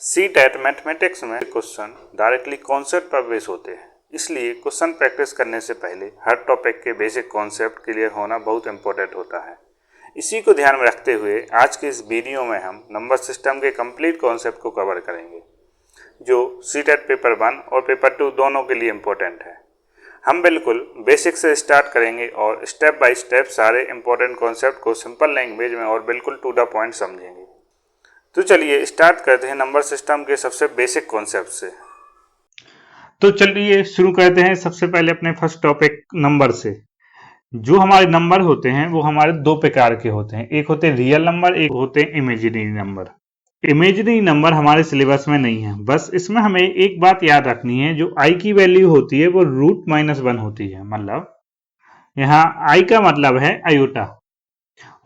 CTET mathematics में question directly concept पर base होते हैं, इसलिए क्वेश्चन प्रैक्टिस करने से पहले हर टॉपिक के बेसिक कॉन्सेप्ट क्लियर होना बहुत इंपॉर्टेंट होता है। इसी को ध्यान में रखते हुए आज के इस वीडियो में हम नंबर सिस्टम के कंप्लीट कॉन्सेप्ट को कवर करेंगे, जो सीटेट पेपर 1 और पेपर 2 दोनों के लिए इम्पोर्टेंट है। हम बिल्कुल बेसिक से स्टार्ट करेंगे और स्टेप बाय स्टेप सारे इम्पोर्टेंट कॉन्सेप्ट को सिंपल लैंग्वेज में और बिल्कुल टू द पॉइंट समझेंगे। तो चलिए स्टार्ट करते हैं नंबर सिस्टम के सबसे बेसिक कॉन्सेप्ट से। तो चलिए शुरू करते हैं सबसे पहले अपने फर्स्ट टॉपिक नंबर से। जो हमारे नंबर होते हैं वो हमारे दो प्रकार के होते हैं, एक होते हैं रियल नंबर, एक होते हैं इमेजिनरी नंबर। इमेजिनरी नंबर हमारे सिलेबस में नहीं है, बस इसमें हमें एक बात याद रखनी है, जो आई की वैल्यू होती है वो √-1 होती है। मतलब यहाँ आई का मतलब है आयोटा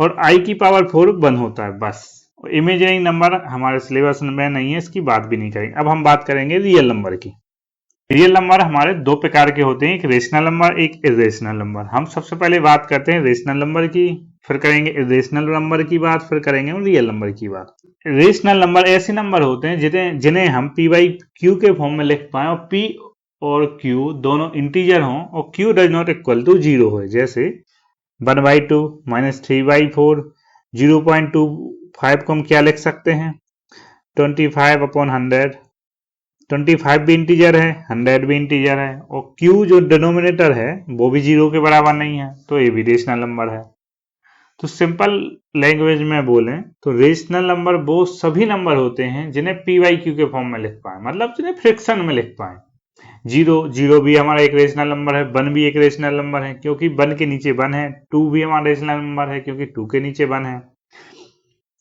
और आई की पावर 4 1 होता है बस। इमेजिनरी नंबर हमारे सिलेबस में नहीं है, इसकी बात भी नहीं करेंगे। अब हम बात करेंगे रियल नंबर की। रियल नंबर हमारे दो प्रकार के होते हैं, एक रेशनल नंबर, एक इरेशनल नंबर। हम सबसे पहले बात करते हैं रेशनल नंबर की, फिर करेंगे इरेशनल नंबर की बात, फिर करेंगे रियल नंबर की बात। रेशनल नंबर ऐसे नंबर होते हैं जिन्हें हम p/q के फॉर्म में लिख पाए और p और q दोनों इंटीजर हों और q does not equal to 0 हो। जैसे 1/2 -3/4, 0.25 को हम क्या लिख सकते हैं 25/100। 25 भी इंटीजर है, 100 भी इंटीजर है और q जो डिनोमिनेटर है वो भी 0 के बराबर नहीं है, तो ये भी रेशनल नंबर है। तो सिंपल लैंग्वेज में बोलें तो रेशनल नंबर वो सभी नंबर होते हैं जिन्हें p/q के फॉर्म में लिख पाए, मतलब जिन्हें फ्रैक्शन में लिख पाए। 0 भी हमारा एक रेशनल नंबर है, 1 भी एक रेशनल नंबर है क्योंकि 1 के नीचे 1 है, 2 भी हमारा रेशनल नंबर है क्योंकि 2 के नीचे 1 है।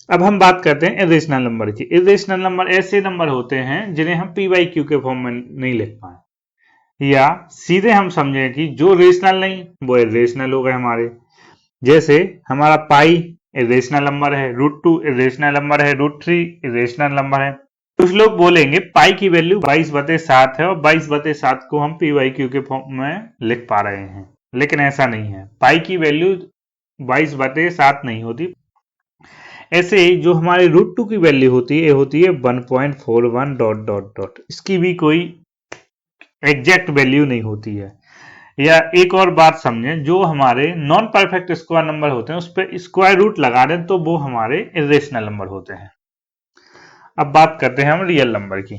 अब हम बात करते हैं इरेशनल नंबर की। इरेशनल नंबर ऐसे नंबर होते हैं जिन्हें हम p/q के फॉर्म में नहीं लिख पाए, या सीधे हम समझें कि जो रेशनल नहीं वो इरेशनल हो गए हमारे। जैसे हमारा पाई इरेशनल नंबर है, √2 इरेशनल नंबर है, √3 इरेशनल नंबर है। कुछ लोग बोलेंगे पाई की वैल्यू 22/7 है और 22/7 को हम p/q के फॉर्म में लिख पा रहे हैं, लेकिन ऐसा नहीं है। पाई की वैल्यू 22/7 नहीं होती। ऐसे ही जो हमारे √2 की वैल्यू होती है 1.41 ... इसकी भी कोई एग्जैक्ट वैल्यू नहीं होती है। या एक और बात समझें, जो हमारे नॉन परफेक्ट स्क्वायर नंबर होते हैं उस पर स्क्वायर रूट लगा दें तो वो हमारे इरेशनल नंबर होते हैं। अब बात करते हैं हम रियल नंबर की।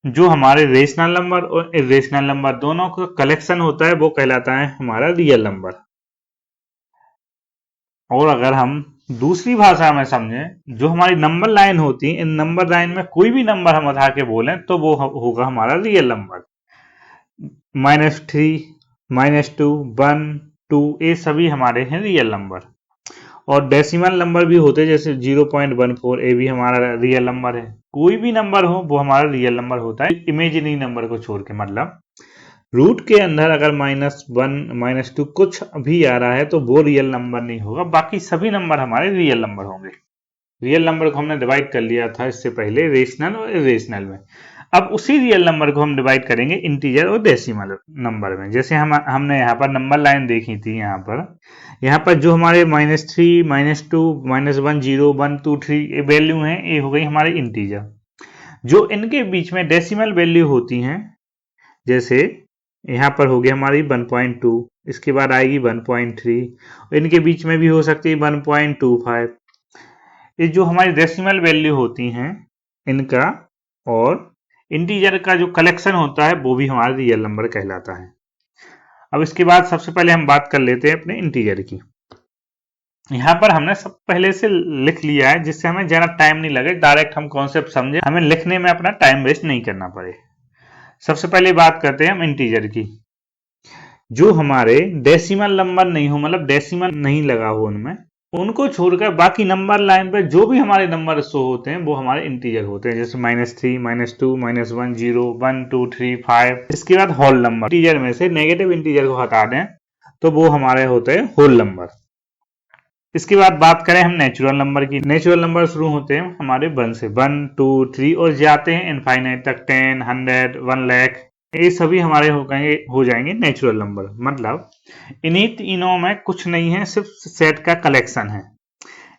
जो हमारे रेशनल नंबर और इरेशनल नंबर दोनों का कलेक्शन होता है वो कहलाता है हमारा रियल नंबर। और अगर हम दूसरी भाषा में समझें, जो हमारी नंबर लाइन होती है, इन नंबर लाइन में कोई भी नंबर हम उठा के बोलें तो वो होगा हमारा रियल नंबर। -3, -2, 1, 2 ये सभी हमारे हैं रियल नंबर। और डेसिमल नंबर भी होते हैं, जैसे 0.14 ये भी हमारा रियल नंबर है। कोई भी नंबर हो वो हमारा रियल नंबर होता है, इमेजिनरी नंबर को छोड़ के। मतलब रूट के अंदर अगर -1, -2 कुछ भी आ रहा है तो वो रियल नंबर नहीं होगा, बाकी सभी नंबर हमारे रियल नंबर होंगे। रियल नंबर को हमने डिवाइड कर लिया था इससे पहले रेशनल और इरेशनल में। अब उसी रियल नंबर को हम डिवाइड करेंगे इंटीजर और डेसिमल नंबर में। जैसे हमने यहाँ पर नंबर लाइन देखी थी, यहाँ पर जो हमारे -3, -2, -1, 0, 1, 2, 3 ये वैल्यू हैं, ये हो गई हमारे इंटीजर। जो इनके बीच में डेसिमल वैल्यू होती हैं, जैसे यहाँ पर होगी हमारी 1.2, इसके बाद आएगी 1.3, इनके बीच में भी हो सकती है 1.25। ये जो हमारी डेसिमल वैल्यू होती हैं इनका और इंटीजर का जो कलेक्शन होता है वो भी हमारा रियल नंबर कहलाता है। अब इसके बाद सबसे पहले हम बात कर लेते हैं अपने इंटीजर की। यहाँ पर हमने सब पहले से लिख लिया है, जिससे हमें ज़्यादा टाइम नहीं लगे, डायरेक्ट हम कॉन्सेप्ट समझे, हमें लिखने में अपना टाइम वेस्ट नहीं करना पड़े। सबसे पहले बात करते हैं हम इंटीजर की। जो हमारे डेसिमल नंबर नहीं हो, मतलब डेसिमल नहीं लगा हो उनमें, उनको छोड़कर बाकी नंबर लाइन पर जो भी हमारे नंबर शो होते हैं वो हमारे इंटीजर होते हैं। जैसे -3, -2, -1, 0, 1, 2, 3, 5। इसके बाद होल नंबर। इंटीजर में से नेगेटिव इंटीजर को हटा दें तो वो हमारे होते हैं होल नंबर। इसके बाद बात करें हम नेचुरल नंबर की। नेचुरल नंबर शुरू होते हैं हमारे 1 से, 1, 2, 3 और जाते हैं इनफाइनाइट तक, 10, 100, 1 लाख। ये सभी हमारे हो जाएंगे नेचुरल नंबर। मतलब इन्हीं तीनों में कुछ नहीं है, सिर्फ सेट का कलेक्शन है।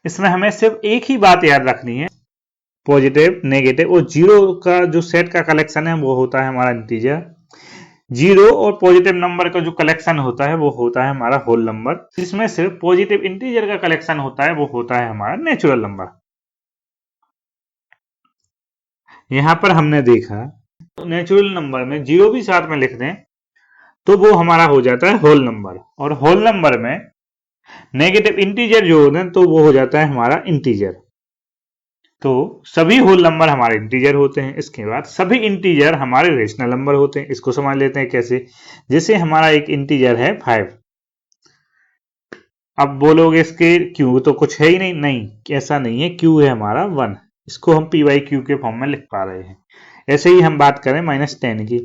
इसमें हमें सिर्फ एक ही बात याद रखनी है, पॉजिटिव, नेगेटिव और जीरो का जो सेट का कलेक्शन है वो होता है हमारा इंटीजर। जीरो और पॉजिटिव नंबर का जो कलेक्शन होता है वो होता है हमारा होल नंबर। जिसमें सिर्फ पॉजिटिव इंटीजर का कलेक्शन होता है वो होता है हमारा नेचुरल नंबर। यहां पर हमने देखा नेचुरल नंबर में जीरो भी साथ में लिख दें तो वो हमारा हो जाता है होल नंबर, और होल नंबर में नेगेटिव इंटीजर जो होते हैं तो वो हो जाता है हमारा इंटीजर। तो सभी होल नंबर हमारे इंटीजर होते हैं। इसके बाद सभी इंटीजर हमारे रेशनल नंबर होते हैं। इसको समझ लेते हैं कैसे। जैसे हमारा एक इंटीजर है 5, अब बोलोगे इसके क्यू तो कुछ है ही नहीं, नहीं ऐसा नहीं है, क्यू है हमारा 1, इसको हम पी बाई क्यू के फॉर्म में लिख पा रहे हैं। ऐसे ही हम बात करें -10 की,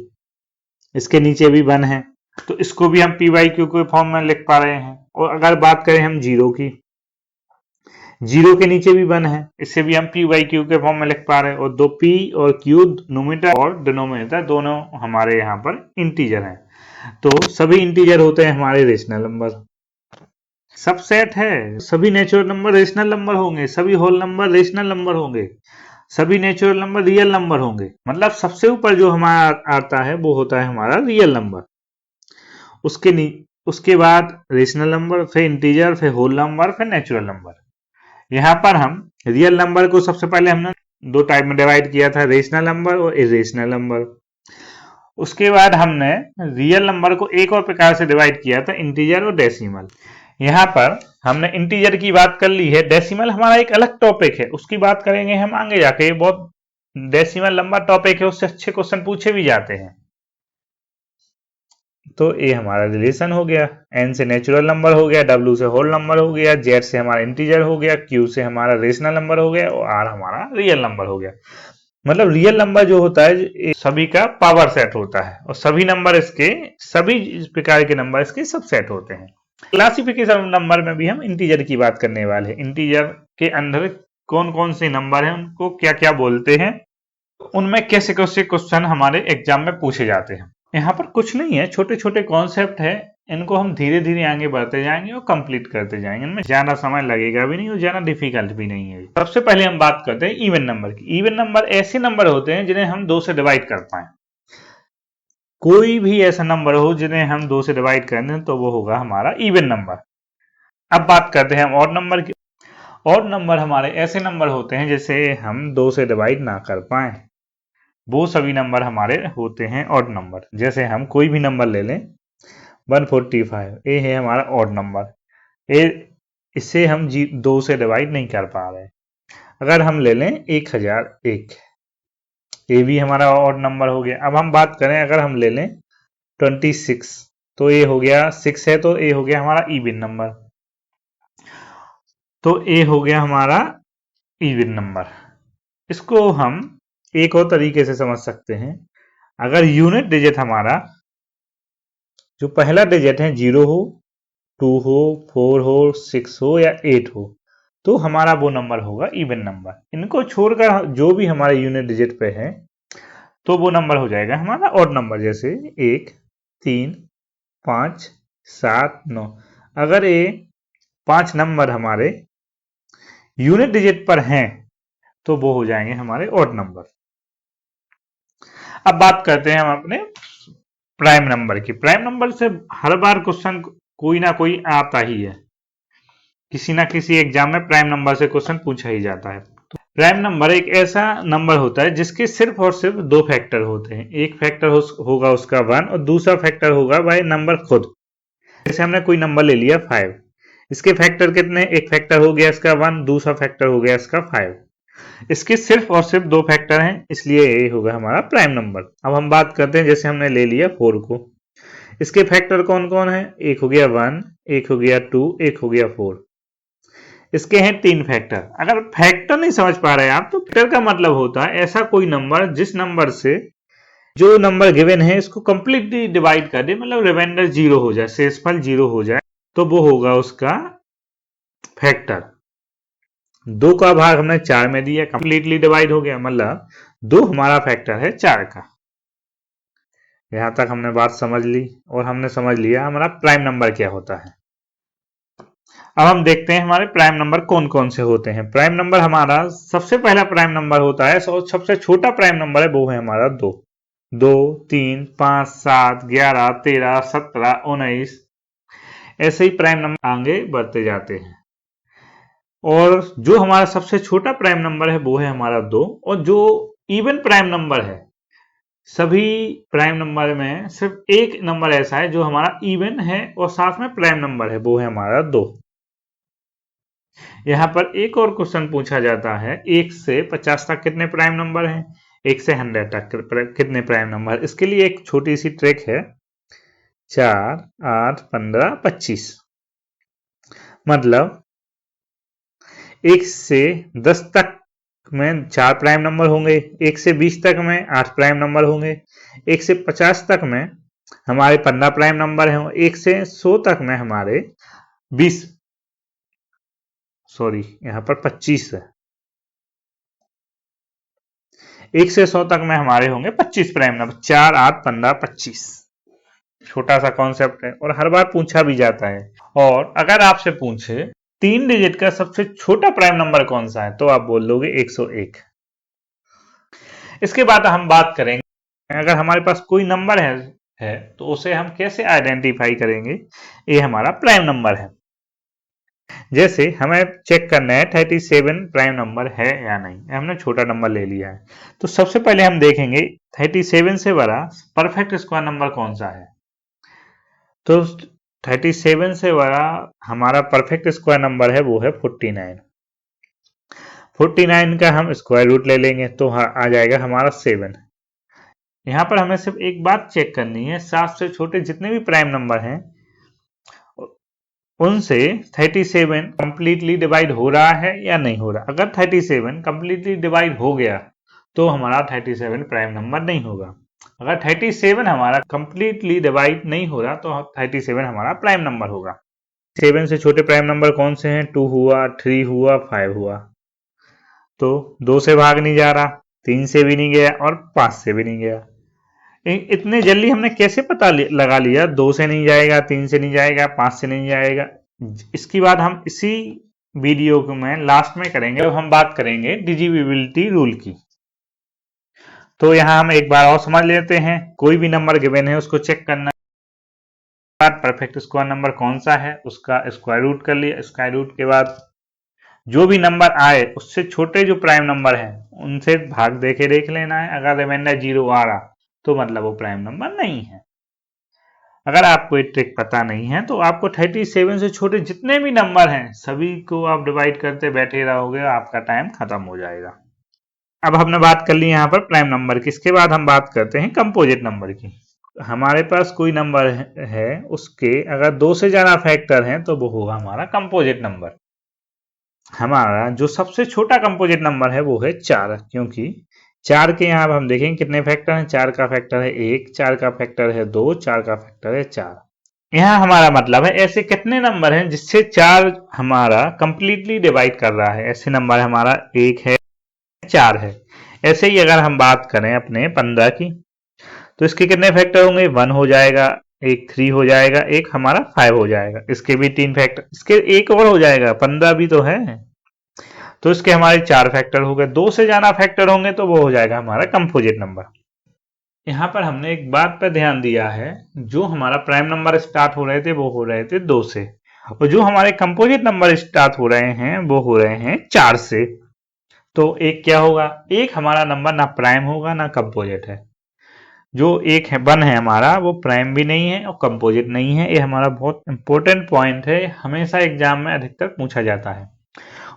इसके नीचे भी 1 है तो इसको भी हम पी बाई क्यू के फॉर्म में लिख पा रहे हैं। और अगर बात करें हम जीरो की, जीरो के नीचे भी 1 है, इससे भी हम पी बाई क्यू के फॉर्म में लिख पा रहे हैं। और दो पी और क्यू न्यूमरेटर और डिनोमिनेटर दोनों हमारे यहाँ पर इंटीजर हैं। तो सभी इंटीजर होते हैं हमारे रेशनल नंबर। सबसेट है, सभी नेचुरल नंबर रेशनल नंबर होंगे, सभी होल नंबर रेशनल नंबर होंगे, सभी नेचुरल नंबर रियल नंबर होंगे। मतलब सबसे ऊपर जो हमारा आता है वो होता है हमारा रियल नंबर, उसके बाद रेशनल नंबर, फिर इंटीजर, फिर होल नंबर, फिर नेचुरल नंबर। यहाँ पर हम रियल नंबर को सबसे पहले हमने दो टाइप में डिवाइड किया था, रेशनल नंबर और इरेशनल नंबर। उसके बाद हमने रियल नंबर को एक और प्रकार से डिवाइड किया था, इंटीजर और डेसिमल। यहाँ पर हमने इंटीजर की बात कर ली है, डेसिमल हमारा एक अलग टॉपिक है, उसकी बात करेंगे हम आगे जाके। बहुत डेसिमल लंबा टॉपिक है, उससे अच्छे क्वेश्चन पूछे भी जाते हैं। तो ये हमारा रिलेशन हो गया, एन से नेचुरल नंबर हो गया, डब्ल्यू से होल नंबर हो गया, जेड से हमारा इंटीजर हो गया, क्यू से हमारा रेशनल नंबर हो गया और आर हमारा रियल नंबर हो गया। मतलब रियल नंबर जो होता है सभी का पावर सेट होता है और सभी नंबर इसके, सभी प्रकार के नंबर इसके सबसेट होते हैं। क्लासिफिकेशन नंबर में भी हम इंटीजर की बात करने वाले हैं। इंटीजर के अंदर कौन कौन से नंबर हैं, उनको क्या क्या बोलते हैं, उनमें कैसे कैसे क्वेश्चन हमारे एग्जाम में पूछे जाते हैं। यहाँ पर कुछ नहीं है, छोटे छोटे कॉन्सेप्ट है, इनको हम धीरे धीरे आगे बढ़ते जाएंगे और कंप्लीट करते जाएंगे। इनमें ज्यादा समय लगेगा भी नहीं और ज्यादा डिफिकल्ट भी नहीं है। सबसे पहले हम बात करते हैं इवन नंबर की। इवन नंबर ऐसे नंबर होते हैं जिन्हें हम 2 से डिवाइड कर पाए। कोई भी ऐसा नंबर हो जिन्हें हम 2 से डिवाइड कर दें तो वो होगा हमारा इवन नंबर। अब बात करते हैं हम ऑड नंबर की। ऑड नंबर हमारे ऐसे नंबर होते हैं जिसे हम 2 से डिवाइड ना कर पाए, वो सभी नंबर हमारे होते हैं ऑड नंबर। जैसे हम कोई भी नंबर ले लें 145, ये है हमारा ऑड नंबर, इससे हम 2 से डिवाइड नहीं कर पा रहे। अगर हम ले लें 1001, ये भी हमारा ऑड नंबर हो गया। अब हम बात करें अगर हम ले लें 26, तो ये हो गया 6 है तो ये हो गया हमारा इवन नंबर। तो ये हो गया हमारा इवन नंबर। इसको हम एक और तरीके से समझ सकते हैं। अगर यूनिट डिजिट हमारा जो पहला डिजिट है 0 हो, 2 हो, 4 हो, 6 हो या 8 हो तो हमारा वो नंबर होगा इवन नंबर। इनको छोड़कर जो भी हमारे यूनिट डिजिट पे है तो वो नंबर हो जाएगा हमारा ऑड नंबर। जैसे 1, 3, 5, 7, 9। अगर ये 5 नंबर हमारे यूनिट डिजिट पर हैं तो वो हो जाएंगे हमारे ऑड नंबर। अब बात करते हैं हम अपने प्राइम नंबर की। प्राइम नंबर से हर बार क्वेश्चन कोई ना कोई आता ही है, किसी ना किसी एग्जाम में प्राइम नंबर से क्वेश्चन पूछा ही जाता है। तो प्राइम नंबर एक ऐसा नंबर होता है जिसके सिर्फ और सिर्फ 2 फैक्टर होते हैं। एक फैक्टर होगा उसका 1 और दूसरा फैक्टर होगा वह नंबर खुद। जैसे हमने कोई नंबर ले लिया 5, इसके फैक्टर कितने, एक फैक्टर हो गया इसका 1, दूसरा फैक्टर हो गया इसका 5। इसके सिर्फ और सिर्फ 2 फैक्टर हैं, इसलिए ये होगा हमारा प्राइम नंबर। अब हम बात करते हैं, जैसे हमने ले लिया 4 को, इसके फैक्टर कौन कौन है, एक हो गया 1, एक हो गया 2, एक हो गया 4। इसके हैं 3 फैक्टर। अगर फैक्टर नहीं समझ पा रहे आप तो फैक्टर का मतलब होता है ऐसा कोई नंबर जिस नंबर से जो नंबर गिवन है इसको कंप्लीटली डिवाइड कर दे, मतलब रिमाइंडर 0 हो जाए, शेषफल 0 हो जाए, तो वो होगा उसका फैक्टर। 2 का भाग हमने 4 में दिया, कंप्लीटली डिवाइड हो गया, मतलब 2 हमारा फैक्टर है 4 का। यहां तक हमने बात समझ ली और हमने समझ लिया हमारा प्राइम नंबर क्या होता है। अब हम देखते हैं हमारे प्राइम नंबर कौन कौन से होते हैं। प्राइम नंबर हमारा सबसे पहला प्राइम नंबर होता है, सबसे छोटा प्राइम नंबर है वो है हमारा 2। 2, 3, 5, 7, 11, 13, 17, 19 ऐसे ही प्राइम नंबर आगे बढ़ते जाते हैं। और जो हमारा सबसे छोटा प्राइम नंबर है वो है हमारा 2। और जो इवन प्राइम नंबर है, सभी प्राइम नंबर में सिर्फ एक नंबर ऐसा है जो हमारा इवन है और साथ में प्राइम नंबर है, वो है हमारा 2। यहाँ पर एक और क्वेश्चन पूछा जाता है, 1 से 50 तक कितने प्राइम नंबर हैं, 1 से 100 तक कितने प्राइम नंबर। इसके लिए एक छोटी सी ट्रिक है, 4, 8, 15, 25। मतलब 1 से 10 तक में 4 प्राइम नंबर होंगे, 1 से 20 तक में 8 प्राइम नंबर होंगे, 1 से 50 तक में हमारे 15 प्राइम नंबर हैं, 1 से 100 तक में हमारे 25 है। 1 से 100 तक में हमारे होंगे 25 प्राइम नंबर। 4, 8, 15, 25 छोटा सा कॉन्सेप्ट है और हर बार पूछा भी जाता है। और अगर आपसे पूछे 3 डिजिट का सबसे छोटा प्राइम नंबर कौन सा है, तो आप बोल दोगे 101। इसके बाद हम बात करेंगे, अगर हमारे पास कोई नंबर है तो उसे हम कैसे आइडेंटिफाई करेंगे, ये हमारा प्राइम नंबर है। जैसे हमें चेक करना है 37 प्राइम नंबर है या नहीं, हमने छोटा नंबर ले लिया है। तो सबसे पहले हम देखेंगे 37 से बड़ा परफेक्ट स्क्वायर नंबर कौन सा है। तो 37 से बड़ा हमारा परफेक्ट स्क्वायर नंबर है वो है 49। 49 का हम स्क्वायर रूट ले लेंगे तो आ जाएगा हमारा 7। यहाँ पर हमें सिर्फ एक बात चेक करनी है, 7 से छोटे जितने भी प्राइम नंबर हैं उनसे 37 कंप्लीटली डिवाइड हो रहा है या नहीं हो रहा। अगर 37 कंप्लीटली डिवाइड हो गया तो हमारा 37 प्राइम नंबर नहीं होगा। अगर 37 हमारा कंप्लीटली डिवाइड नहीं हो रहा तो 37 हमारा प्राइम नंबर होगा। 7 से छोटे प्राइम नंबर कौन से हैं, 2 हुआ, 3 हुआ, 5 हुआ। तो 2 से भाग नहीं जा रहा, 3 से भी नहीं गया और 5 से भी नहीं गया। इतने जल्दी हमने कैसे पता लगा लिया 2 से नहीं जाएगा, 3 से नहीं जाएगा, 5 से नहीं जाएगा। इसकी बात हम इसी वीडियो में लास्ट में करेंगे और हम बात करेंगे डिविजिबिलिटी रूल की। तो यहां हम एक बार और समझ लेते हैं, कोई भी नंबर गिवन है उसको चेक करना है, परफेक्ट स्क्वायर नंबर कौन सा है उसका स्क्वायर रूट कर लिया। स्क्वायर रूट के बाद जो भी नंबर आए उससे छोटे जो प्राइम नंबर है उनसे भाग देके देख लेना है। अगर रिमाइंडर 0 आ रहा तो मतलब वो प्राइम नंबर नहीं है। अगर आपको ये ट्रिक पता नहीं है तो आपको 37 से छोटे जितने भी नंबर हैं सभी को आप डिवाइड करते बैठे रहोगे, आपका टाइम खत्म हो जाएगा। अब हमने बात कर ली यहाँ पर प्राइम नंबर की। इसके बाद हम बात करते हैं कंपोजिट नंबर की। हमारे पास कोई नंबर है उसके अगर 2 से ज्यादा फैक्टर हैं तो वो होगा हमारा कंपोजिट नंबर। हमारा जो सबसे छोटा कंपोजिट नंबर है वो है 4, क्योंकि 4 के यहाँ हम देखेंगे कितने फैक्टर हैं। 4 का फैक्टर है 1, 4 का फैक्टर है 2, 4 का फैक्टर है 4। यहाँ हमारा मतलब है ऐसे कितने नंबर हैं जिससे 4 हमारा कंप्लीटली डिवाइड कर रहा है। ऐसे नंबर हमारा 1 है, 4 है। ऐसे ही अगर हम बात करें अपने 15 की तो इसके कितने फैक्टर होंगे, 1 हो जाएगा, एक 3 हो जाएगा, एक हमारा 5 हो जाएगा। इसके भी 3 फैक्टर, इसके एक और हो जाएगा, 15 भी तो है तो इसके हमारे 4 फैक्टर हो गए। 2 से ज्यादा फैक्टर होंगे तो वो हो जाएगा हमारा कंपोजिट नंबर। यहाँ पर हमने एक बात पर ध्यान दिया है, जो हमारा प्राइम नंबर स्टार्ट हो रहे थे वो हो रहे थे 2 से, और जो हमारे कंपोजिट नंबर स्टार्ट हो रहे हैं वो हो रहे हैं 4 से। तो एक क्या होगा, एक हमारा नंबर ना प्राइम होगा ना कंपोजिट है। जो एक है 1 है हमारा वो प्राइम भी नहीं है और कंपोजिट नहीं है। ये हमारा बहुत इंपॉर्टेंट पॉइंट है, हमेशा एग्जाम में अधिकतर पूछा जाता है।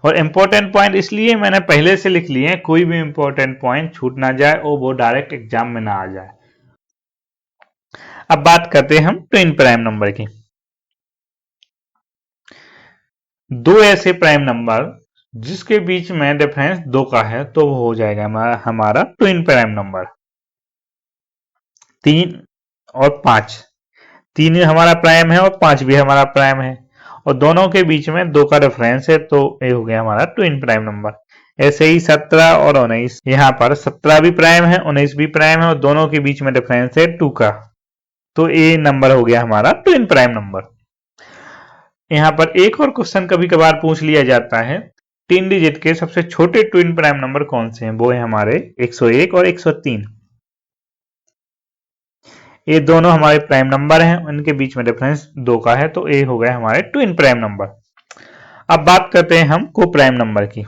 और इंपॉर्टेंट पॉइंट इसलिए मैंने पहले से लिख लिए हैं, कोई भी इंपॉर्टेंट पॉइंट छूट ना जाए और वो डायरेक्ट एग्जाम में ना आ जाए। अब बात करते हैं हम ट्विन प्राइम नंबर की। 2 ऐसे प्राइम नंबर जिसके बीच में डिफरेंस 2 का है तो वो हो जाएगा हमारा ट्विन प्राइम नंबर। 3 और 5, 3 हमारा प्राइम है और 5 भी हमारा प्राइम है और दोनों के बीच में 2 का डिफरेंस है तो ये हो गया हमारा ट्विन प्राइम नंबर। ऐसे ही 17 और 19, यहाँ पर 17 भी प्राइम है 19 भी प्राइम है और दोनों के बीच में डिफरेंस है 2 का, तो ये नंबर हो गया हमारा ट्विन प्राइम नंबर। यहाँ पर एक और क्वेश्चन कभी कभार पूछ लिया जाता है, 3 डिजिट के सबसे छोटे ट्विन प्राइम नंबर कौन से हैं? वो है हमारे 101 और 103। ये दोनों हमारे प्राइम नंबर हैं, उनके बीच में डिफरेंस 2 का है, तो ये हो गए हमारे ट्विन प्राइम नंबर। अब बात करते हैं हम को प्राइम नंबर की।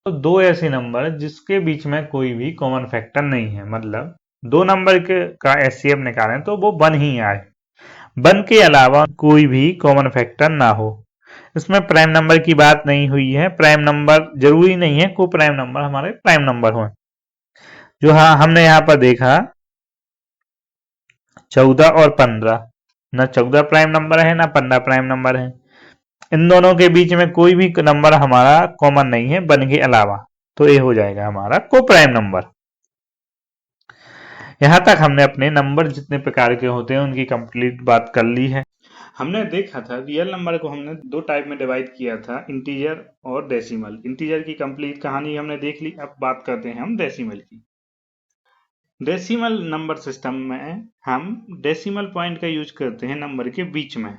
तो दो ऐसे नंबर जिसके बीच में कोई भी कॉमन फैक्टर नहीं है, मतलब दो नंबर का एचसीएफ निकालें तो वो 1 ही आए, 1 के अलावा कोई भी कॉमन फैक्टर ना हो। इसमें प्राइम नंबर की बात नहीं हुई है। प्राइम नंबर जरूरी नहीं है को प्राइम नंबर हमारे प्राइम नंबर हो। जो हाँ हमने यहाँ पर देखा 14 और 15, न 14 प्राइम नंबर है ना 15 प्राइम नंबर है। इन दोनों के बीच में कोई भी नंबर हमारा कॉमन नहीं है 1 के अलावा, तो ये हो जाएगा हमारा को प्राइम नंबर। यहां तक हमने अपने नंबर जितने प्रकार के होते हैं उनकी कंप्लीट बात कर ली है। हमने देखा था रियल नंबर को हमने 2 टाइप में डिवाइड किया था, इंटीजर और डेसिमल। इंटीजर की कंप्लीट कहानी हमने देख ली। अब बात करते हैं हम डेसिमल की। डेसिमल नंबर सिस्टम में हम डेसिमल पॉइंट का यूज करते हैं नंबर के बीच में।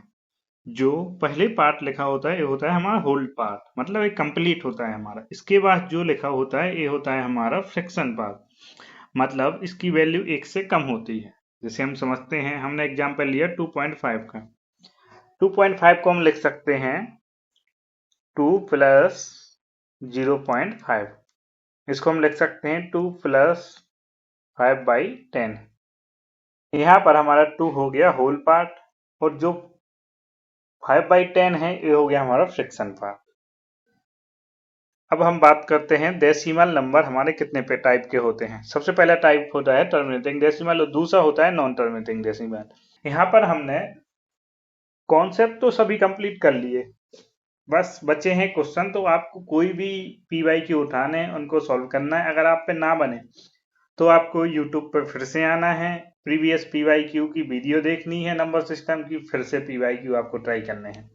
जो पहले पार्ट लिखा होता है ये होता है हमारा होल पार्ट, मतलब एक कंप्लीट होता है हमारा। इसके बाद जो लिखा होता है ये होता है हमारा फ्रैक्शन पार्ट, मतलब इसकी वैल्यू 1 से कम होती है। जैसे हम समझते हैं, हमने एग्जांपल लिया 2.5 का। 2.5 को हम लिख सकते हैं 2 प्लस 0.5। इसको हम लिख सकते हैं 2 प्लस 5/10। यहाँ पर हमारा 2 हो गया होल पार्ट और जो 5/10 है ये हो गया हमारा फ्रैक्शन पार्ट। अब हम बात करते हैं डेसिमल नंबर हमारे कितने पे टाइप के होते हैं। सबसे पहला टाइप होता है टर्मिनेटिंग डेसिमल और दूसरा होता है नॉन टर्मिनेटिंग डेसिमल। यहाँ पर हमने कॉन्सेप्ट तो सभी कंप्लीट कर लिए, बस बचे हैं क्वेश्चन। तो आपको कोई भी पीवाईक्यू उठाने उनको सॉल्व करना है। अगर आप पे ना बने तो आपको यूट्यूब पर फिर से आना है, प्रीवियस पीवाईक्यू की वीडियो देखनी है नंबर सिस्टम की, फिर से पीवाईक्यू आपको ट्राई करने हैं।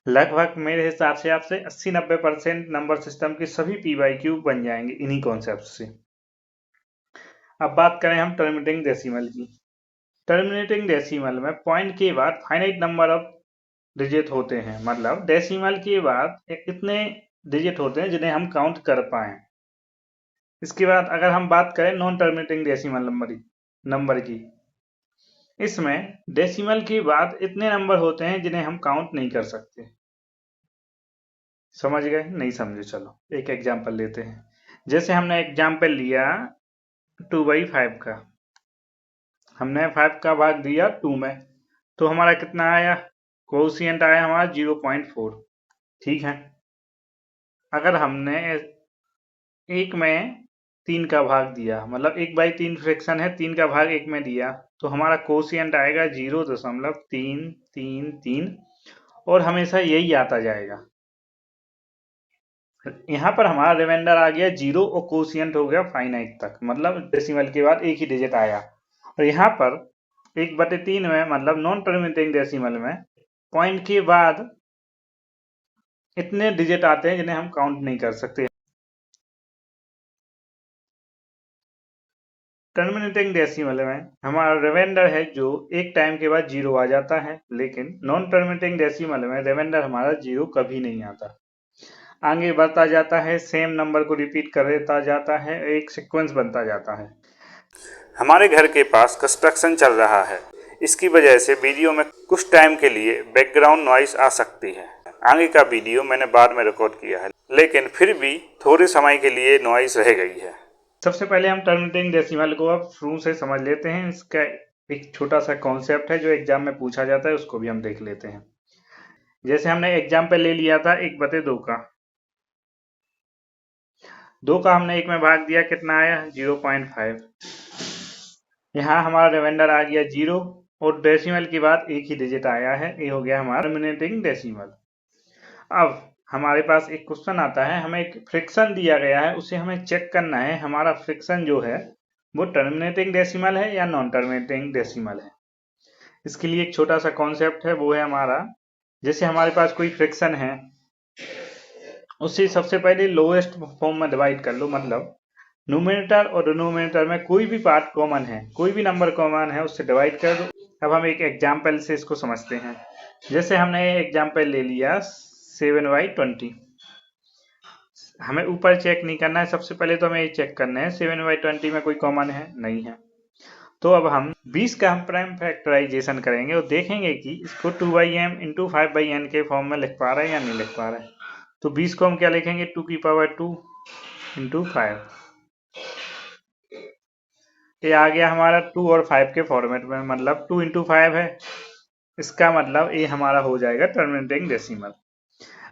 लगभग मेरे हिसाब से आपसे 80-90% नंबर सिस्टम के सभी पीवाईक्यू बन जाएंगे इन्हीं कॉन्सेप्ट से। अब बात करें हम टर्मिनेटिंग डेसिमल की। टर्मिनेटिंग डेसिमल में पॉइंट के बाद फाइनाइट नंबर ऑफ डिजिट होते हैं, मतलब डेसिमल के बाद इतने डिजिट होते हैं जिन्हें हम काउंट कर पाए। इसके बाद अगर हम बात करें नॉन टर्मिनेटिंग डेसिमल नंबर की, इसमें डेसिमल के बाद इतने नंबर होते हैं जिन्हें हम काउंट नहीं कर सकते। समझ गए? नहीं समझे? चलो एक एग्जांपल लेते हैं। जैसे हमने एग्जांपल लिया 2/5 का। हमने 5 का भाग दिया 2 में, तो हमारा कितना आया? कोएफिशिएंट आया हमारा 0.4। ठीक है। अगर हमने 1 में 3 का भाग दिया, मतलब 1/3 फ्रैक्शन है, 3 का भाग 1 में दिया, तो हमारा कोएफिशिएंट आएगा 0.333 और हमेशा यही आता जाएगा। यहाँ पर हमारा रिमाइंडर आ गया 0 और कोएफिशिएंट हो गया फाइनाइट तक, मतलब डेसिमल के बाद एक ही डिजिट आया। और यहाँ पर 1/3 में, मतलब नॉन टर्मिनेटिंग डेसिमल में, पॉइंट के बाद इतने डिजिट आते हैं जिन्हें हम काउंट नहीं कर सकते। टर्मिनेटिंग डेसिमल में हमारा रिमाइंडर है जो एक टाइम के बाद 0 आ जाता है, लेकिन नॉन टर्मिनेटिंग डेसिमल में रिमाइंडर हमारा 0 कभी नहीं आता, आगे बढ़ता जाता है, सेम नंबर को रिपीट करता जाता है, एक सीक्वेंस बनता जाता है। हमारे घर के पास कंस्ट्रक्शन चल रहा है, इसकी वजह से वीडियो में कुछ टाइम के लिए बैकग्राउंड नॉइस आ सकती है। आगे का वीडियो मैंने बाद में रिकॉर्ड किया है, लेकिन फिर भी थोड़े समय के लिए नॉइस रह गई है। सबसे पहले हम टर्मिनेटिंग डेसिमल को अब शुरू से समझ लेते हैं। इसका एक छोटा सा कॉन्सेप्ट है जो एग्जाम में पूछा जाता है, उसको भी हम देख लेते हैं। जैसे हमने एग्जाम्पल ले लिया था 1/2 का। 2 का हमने 1 में भाग दिया, कितना आया? 0.5। यहाँ हमारा रिमाइंडर आ गया 0 और डेसिमल के बाद एक ही डिजिट आया है, ये हो गया हमारा टर्मिनेटिंग डेसिमल। अब हमारे पास एक क्वेश्चन आता है, हमें एक फ्रैक्शन दिया गया है, उसे हमें चेक करना है हमारा फ्रैक्शन जो है वो टर्मिनेटिंग डेसिमल है या नॉन टर्मिनेटिंग डेसिमल है। इसके लिए एक छोटा सा कॉन्सेप्ट है, वो है हमारा, जैसे हमारे पास कोई फ्रैक्शन है उसे सबसे पहले लोएस्ट फॉर्म में डिवाइड कर लो, मतलब न्यूमरेटर और डिनोमिनेटर में कोई भी पार्ट कॉमन है, कोई भी नंबर कॉमन है, उससे डिवाइड कर दो। अब हम एक एग्जाम्पल से इसको समझते हैं। जैसे हमने एग्जाम्पल ले लिया 7/20। हमें ऊपर चेक नहीं करना है, सबसे पहले तो हमें ये चेक करना है 7/20 में कोई कॉमन है, नहीं है। तो अब हम 20 का हम प्राइम फैक्टराइजेशन करेंगे और देखेंगे कि इसको 2/m इंटू 5/n के फॉर्म में लिख पा रहे हैं या नहीं लिख पा रहे हैं। तो 20 को हम क्या लिखेंगे 2 इंटू 5। ये आ गया हमारा 2 और 5 के फॉर्मेट में, मतलब 2 इंटू 5 है। इसका मतलब ये हमारा हो जाएगा टर्मिनेटिंग डेसिमल।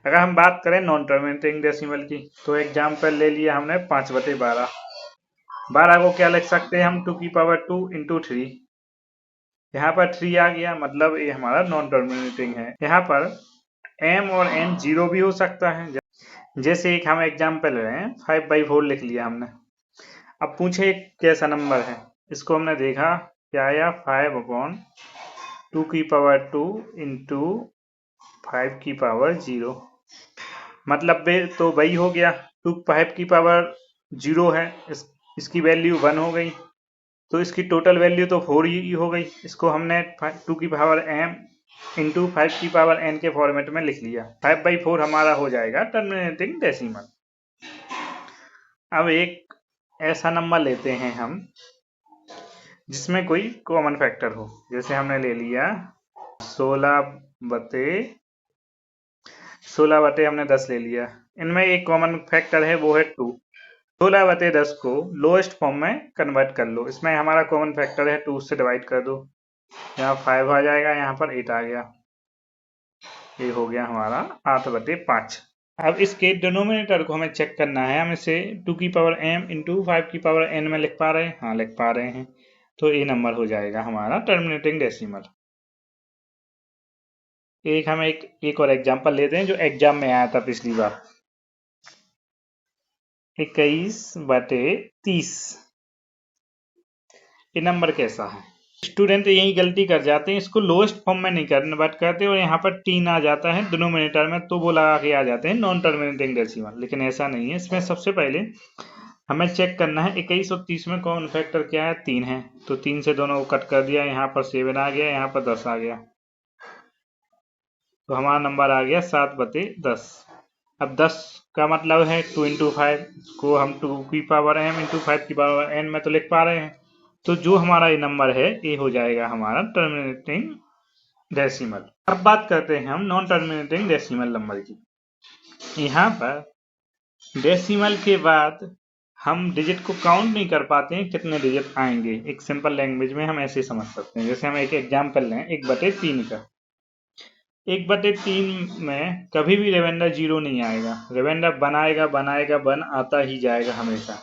अगर हम बात करें नॉन टर्मिनेटिंग डेसिमल की, तो एग्जाम्पल ले लिया हमने 5/12। 12 को क्या लिख सकते हैं हम 2 इंटू 3। यहाँ पर 3 आ गया, मतलब ये हमारा नॉन टर्मिनेटिंग है। यहाँ पर m और n 0 भी हो सकता है। जैसे एक हम एग्जाम्पल ले रहे हैं 5/4 लिख लिया हमने। अब पूछे कैसा नंबर है, इसको हमने देखा क्या आया 5/2 इंटू 5/0। मतलब तो वही हो गया 5/0 है, इसकी वैल्यू 1 हो गई, तो इसकी टोटल वैल्यू तो 4 ही हो गई। इसको हमने 2m इंटू 5n के फॉर्मेट में लिख लिया। 5/4 हमारा हो जाएगा टर्मिनेटिंग डेसिमल। अब एक ऐसा नंबर लेते हैं हम जिसमें कोई कॉमन फैक्टर हो। जैसे हमने ले लिया 16 बटे हमने 10 ले लिया। इनमें एक कॉमन फैक्टर है, वो है 2। 16/10 को लोएस्ट फॉर्म में कन्वर्ट कर लो। इसमें हमारा कॉमन फैक्टर है 2 से डिवाइड कर दो, यहाँ 5 आ जाएगा, यहाँ पर 8 आ गया। ये हो गया हमारा 8/5। अब इसके डिनोमिनेटर को हमें चेक करना है। हम इसे 2m इंटू 5n में लिख पा रहे हैं, हाँ लिख पा रहे हैं। तो ये नंबर हो जाएगा हमारा टर्मिनेटिंग डेसिमल। एक हम एक और एग्जांपल लेते हैं जो एग्जाम में आया था पिछली बार। 21/30। ये नंबर कैसा है? स्टूडेंट यही गलती कर जाते हैं, इसको लोएस्ट फॉर्म में नहीं कन्वर्ट करते और यहाँ पर 3 आ जाता है डिनोमिनेटर में, तो वो लगा के आ जाते हैं नॉन टर्मिनेटिंग डेसिमल। लेकिन ऐसा नहीं है, इसमें सबसे पहले हमें चेक करना है 21 और 30 में कॉमन फैक्टर क्या है, 3 है। तो 3 से दोनों को कट कर दिया, यहाँ पर 7 आ गया, यहाँ पर 10 आ गया, तो हमारा नंबर आ गया 7/10। अब 10 का मतलब है 2 इंटू 5 को हम 2m इंटू 5n में तो लिख पा रहे हैं। तो जो हमारा ये नंबर है ये हो जाएगा हमारा टर्मिनेटिंग डेसिमल। अब बात करते हैं हम नॉन टर्मिनेटिंग डेसिमल नंबर की। यहाँ पर डेसिमल के बाद हम डिजिट को काउंट नहीं कर पाते हैं, कितने डिजिट आएंगे। एक सिंपल लैंग्वेज में हम ऐसे समझ सकते हैं। जैसे हम एक एग्जाम्पल लें 1/3 का। 1/3 में कभी भी रिमाइंडर 0 नहीं आएगा, रिमाइंडर 1 आएगा, 1 आएगा, 1 आता ही जाएगा हमेशा।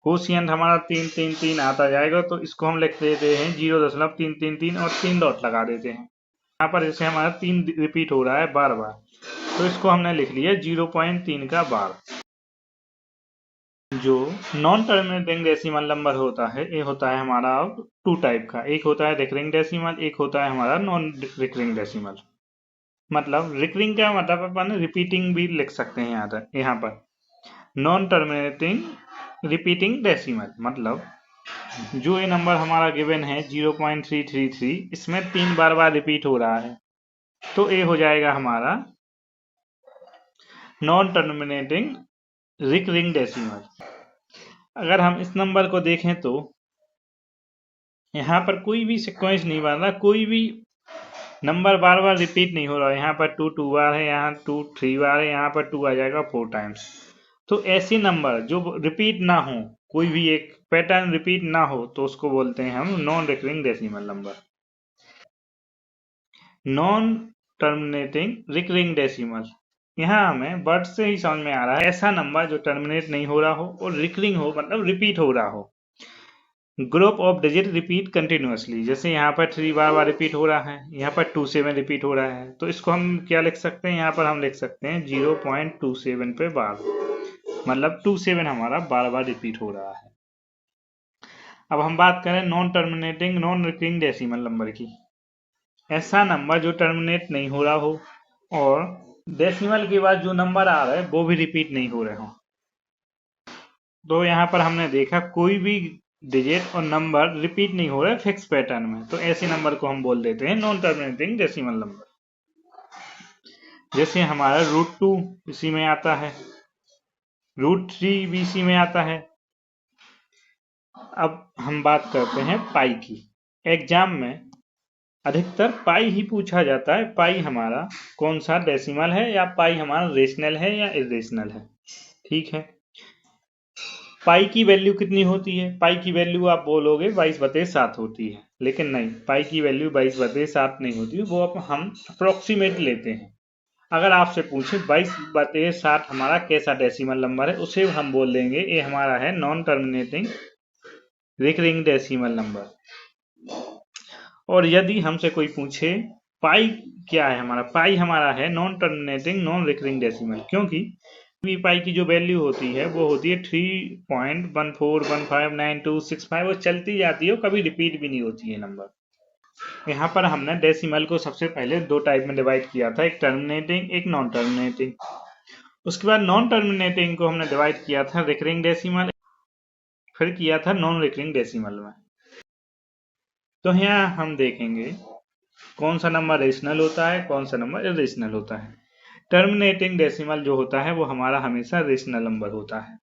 कोशिएंट हमारा 3 3 3 आता जाएगा, तो इसको हम लिख देते हैं 0.333 और 3 डॉट लगा देते हैं। यहाँ पर जैसे हमारा 3 रिपीट हो रहा है बार बार, तो इसको हमने लिख लिया 0.3 का बार। जो नॉन टर्मिनेटिंग डेसिमल नंबर होता है ये होता है हमारा अब 2 टाइप का। एक होता है रिकरिंग डेसिमल, एक होता है हमारा नॉन रिकरिंग डेसिमल। मतलब रिकरिंग का मतलब अपन रिपीटिंग भी लिख सकते हैं यहाँ पर। नॉन टर्मिनेटिंग रिपीटिंग डेसिमल मतलब जो ये नंबर हमारा गिवन है 0.333, इसमें 3 बार रिपीट हो रहा है, तो ये हो जाएगा हमारा नॉन टर्मिनेटिंग रिकरिंग डेसिमल। अगर हम इस नंबर को देखें तो यहाँ पर कोई भी सीक्वेंस नहीं बन रहा, कोई भी नंबर बार रिपीट नहीं हो रहा। यहाँ पर 2 2 बार है, यहाँ 2 3 बार है, यहाँ पर 2 आ जाएगा 4 टाइम्स। तो ऐसे नंबर जो रिपीट ना हो, कोई भी एक पैटर्न रिपीट ना हो, तो उसको बोलते हैं हम non recurring decimal number. Non terminating recurring decimal, यहाँ हमें वर्ड से ही समझ में आ रहा है ऐसा नंबर जो टर्मिनेट नहीं हो रहा हो और रिकरिंग हो, मतलब रिपीट हो रहा हो। Group of digit repeat continuously, जैसे यहाँ पर 3 बार रिपीट हो रहा है, यहाँ पर 27 रिपीट हो रहा है, तो इसको हम क्या लिख सकते हैं, यहाँ पर हम लिख सकते हैं 0.27 पे बार, मतलब 27 हमारा बार रिपीट हो रहा है। अब हम बात करें non terminating non recurring decimal number की। ऐसा नंबर जो टर्मिनेट नहीं हो रहा हो और डेसिमल के बाद जो नंबर आ रहा है वो भी रिपीट नहीं हो रहे हो। तो यहाँ पर हमने देखा कोई भी डिजिट और नंबर रिपीट नहीं हो रहे फिक्स पैटर्न में, तो ऐसे नंबर को हम बोल देते हैं नॉन टर्मिनेटिंग डेसिमल नंबर। जैसे हमारा √2 इसी में आता है, √3 भी इसी में आता है। अब हम बात करते हैं पाई की। एग्जाम में अधिकतर पाई ही पूछा जाता है। पाई हमारा कौन सा डेसिमल है, या पाई हमारा रेशनल है या इरेशनल है। ठीक है, पाई की वैल्यू कितनी होती है? पाई की वैल्यू आप बोलोगे 22/7 होती है, लेकिन नहीं, पाई की वैल्यू 22/7 नहीं होती है, वो हम अप्रोक्सीमेट लेते हैं। अगर आपसे पूछे 22/7 हमारा कैसा डेसिमल नंबर है, उसे हम बोल देंगे ये हमारा है non terminating recurring decimal number. और यदि हमसे कोई पूछे पाई क्या है हमारा, पाई हमारा है non terminating non recurring decimal, क्योंकि पाई की जो वैल्यू होती है वो होती है 3.14159265, वो चलती जाती है, वो कभी रिपीट भी नहीं होती है नंबर। यहाँ पर हमने डेसिमल को सबसे पहले दो टाइप में डिवाइड किया था, एक टर्मिनेटिंग एक नॉन टर्मिनेटिंग। उसके बाद नॉन टर्मिनेटिंग को हमने डिवाइड किया था रिकरिंग डेसिमल, फिर किया था नॉन रिकरिंग डेसिमल में। तो यहाँ हम देखेंगे कौन सा नंबर रेशनल होता है, कौन सा नंबर इरेशनल होता है। टर्मिनेटिंग डेसिमल जो होता है वो हमारा हमेशा रेशनल नंबर होता है।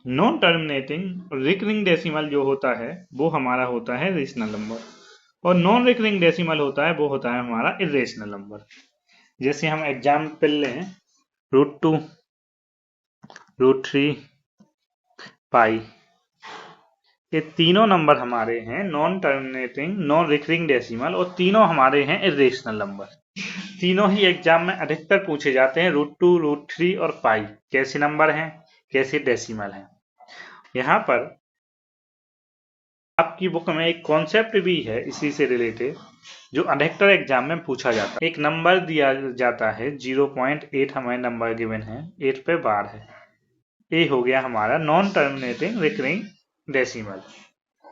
नॉन टर्मिनेटिंग रिकरिंग डेसिमल जो होता है वो हमारा होता है रेशनल नंबर, और नॉन रिकरिंग डेसिमल होता है वो होता है हमारा इरेशनल नंबर। जैसे हम एग्जाम्पल लें, √2, √3, पाई, ये तीनों नंबर हमारे हैं non terminating non recurring decimal, और तीनों हमारे हैं इरेशनल नंबर। तीनों ही एग्जाम में अधिकतर पूछे जाते हैं। √2, √3 और पाई कैसे नंबर हैं, कैसे डेसिमल हैं। यहाँ पर आपकी बुक में एक कॉन्सेप्ट भी है इसी से रिलेटेड, जो अधिकतर एग्जाम में पूछा जाता है। एक नंबर दिया जाता है 0.8, हमें नंबर गिवन है, 8 पे बार है, ये हो गया हमारा नॉन टर्मिनेटिंग रिकरिंग डेसिमल।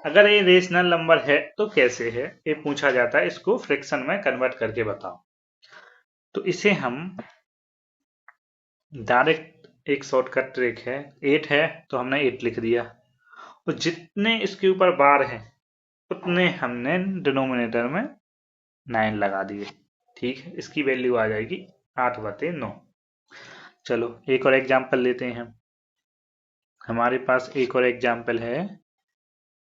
अगर ये रेशनल नंबर है तो कैसे है, ये पूछा जाता है, इसको फ्रैक्शन में कन्वर्ट करके बताओ। तो इसे हम डायरेक्ट एक शॉर्टकट ट्रिक है, 8 है तो हमने 8 लिख दिया, और जितने इसके ऊपर बार हैं उतने हमने डिनोमिनेटर में 9 लगा दिए। ठीक है, इसकी वैल्यू आ जाएगी 8/9। चलो एक और एग्जाम्पल लेते हैं। हमारे पास एक और एग्जाम्पल है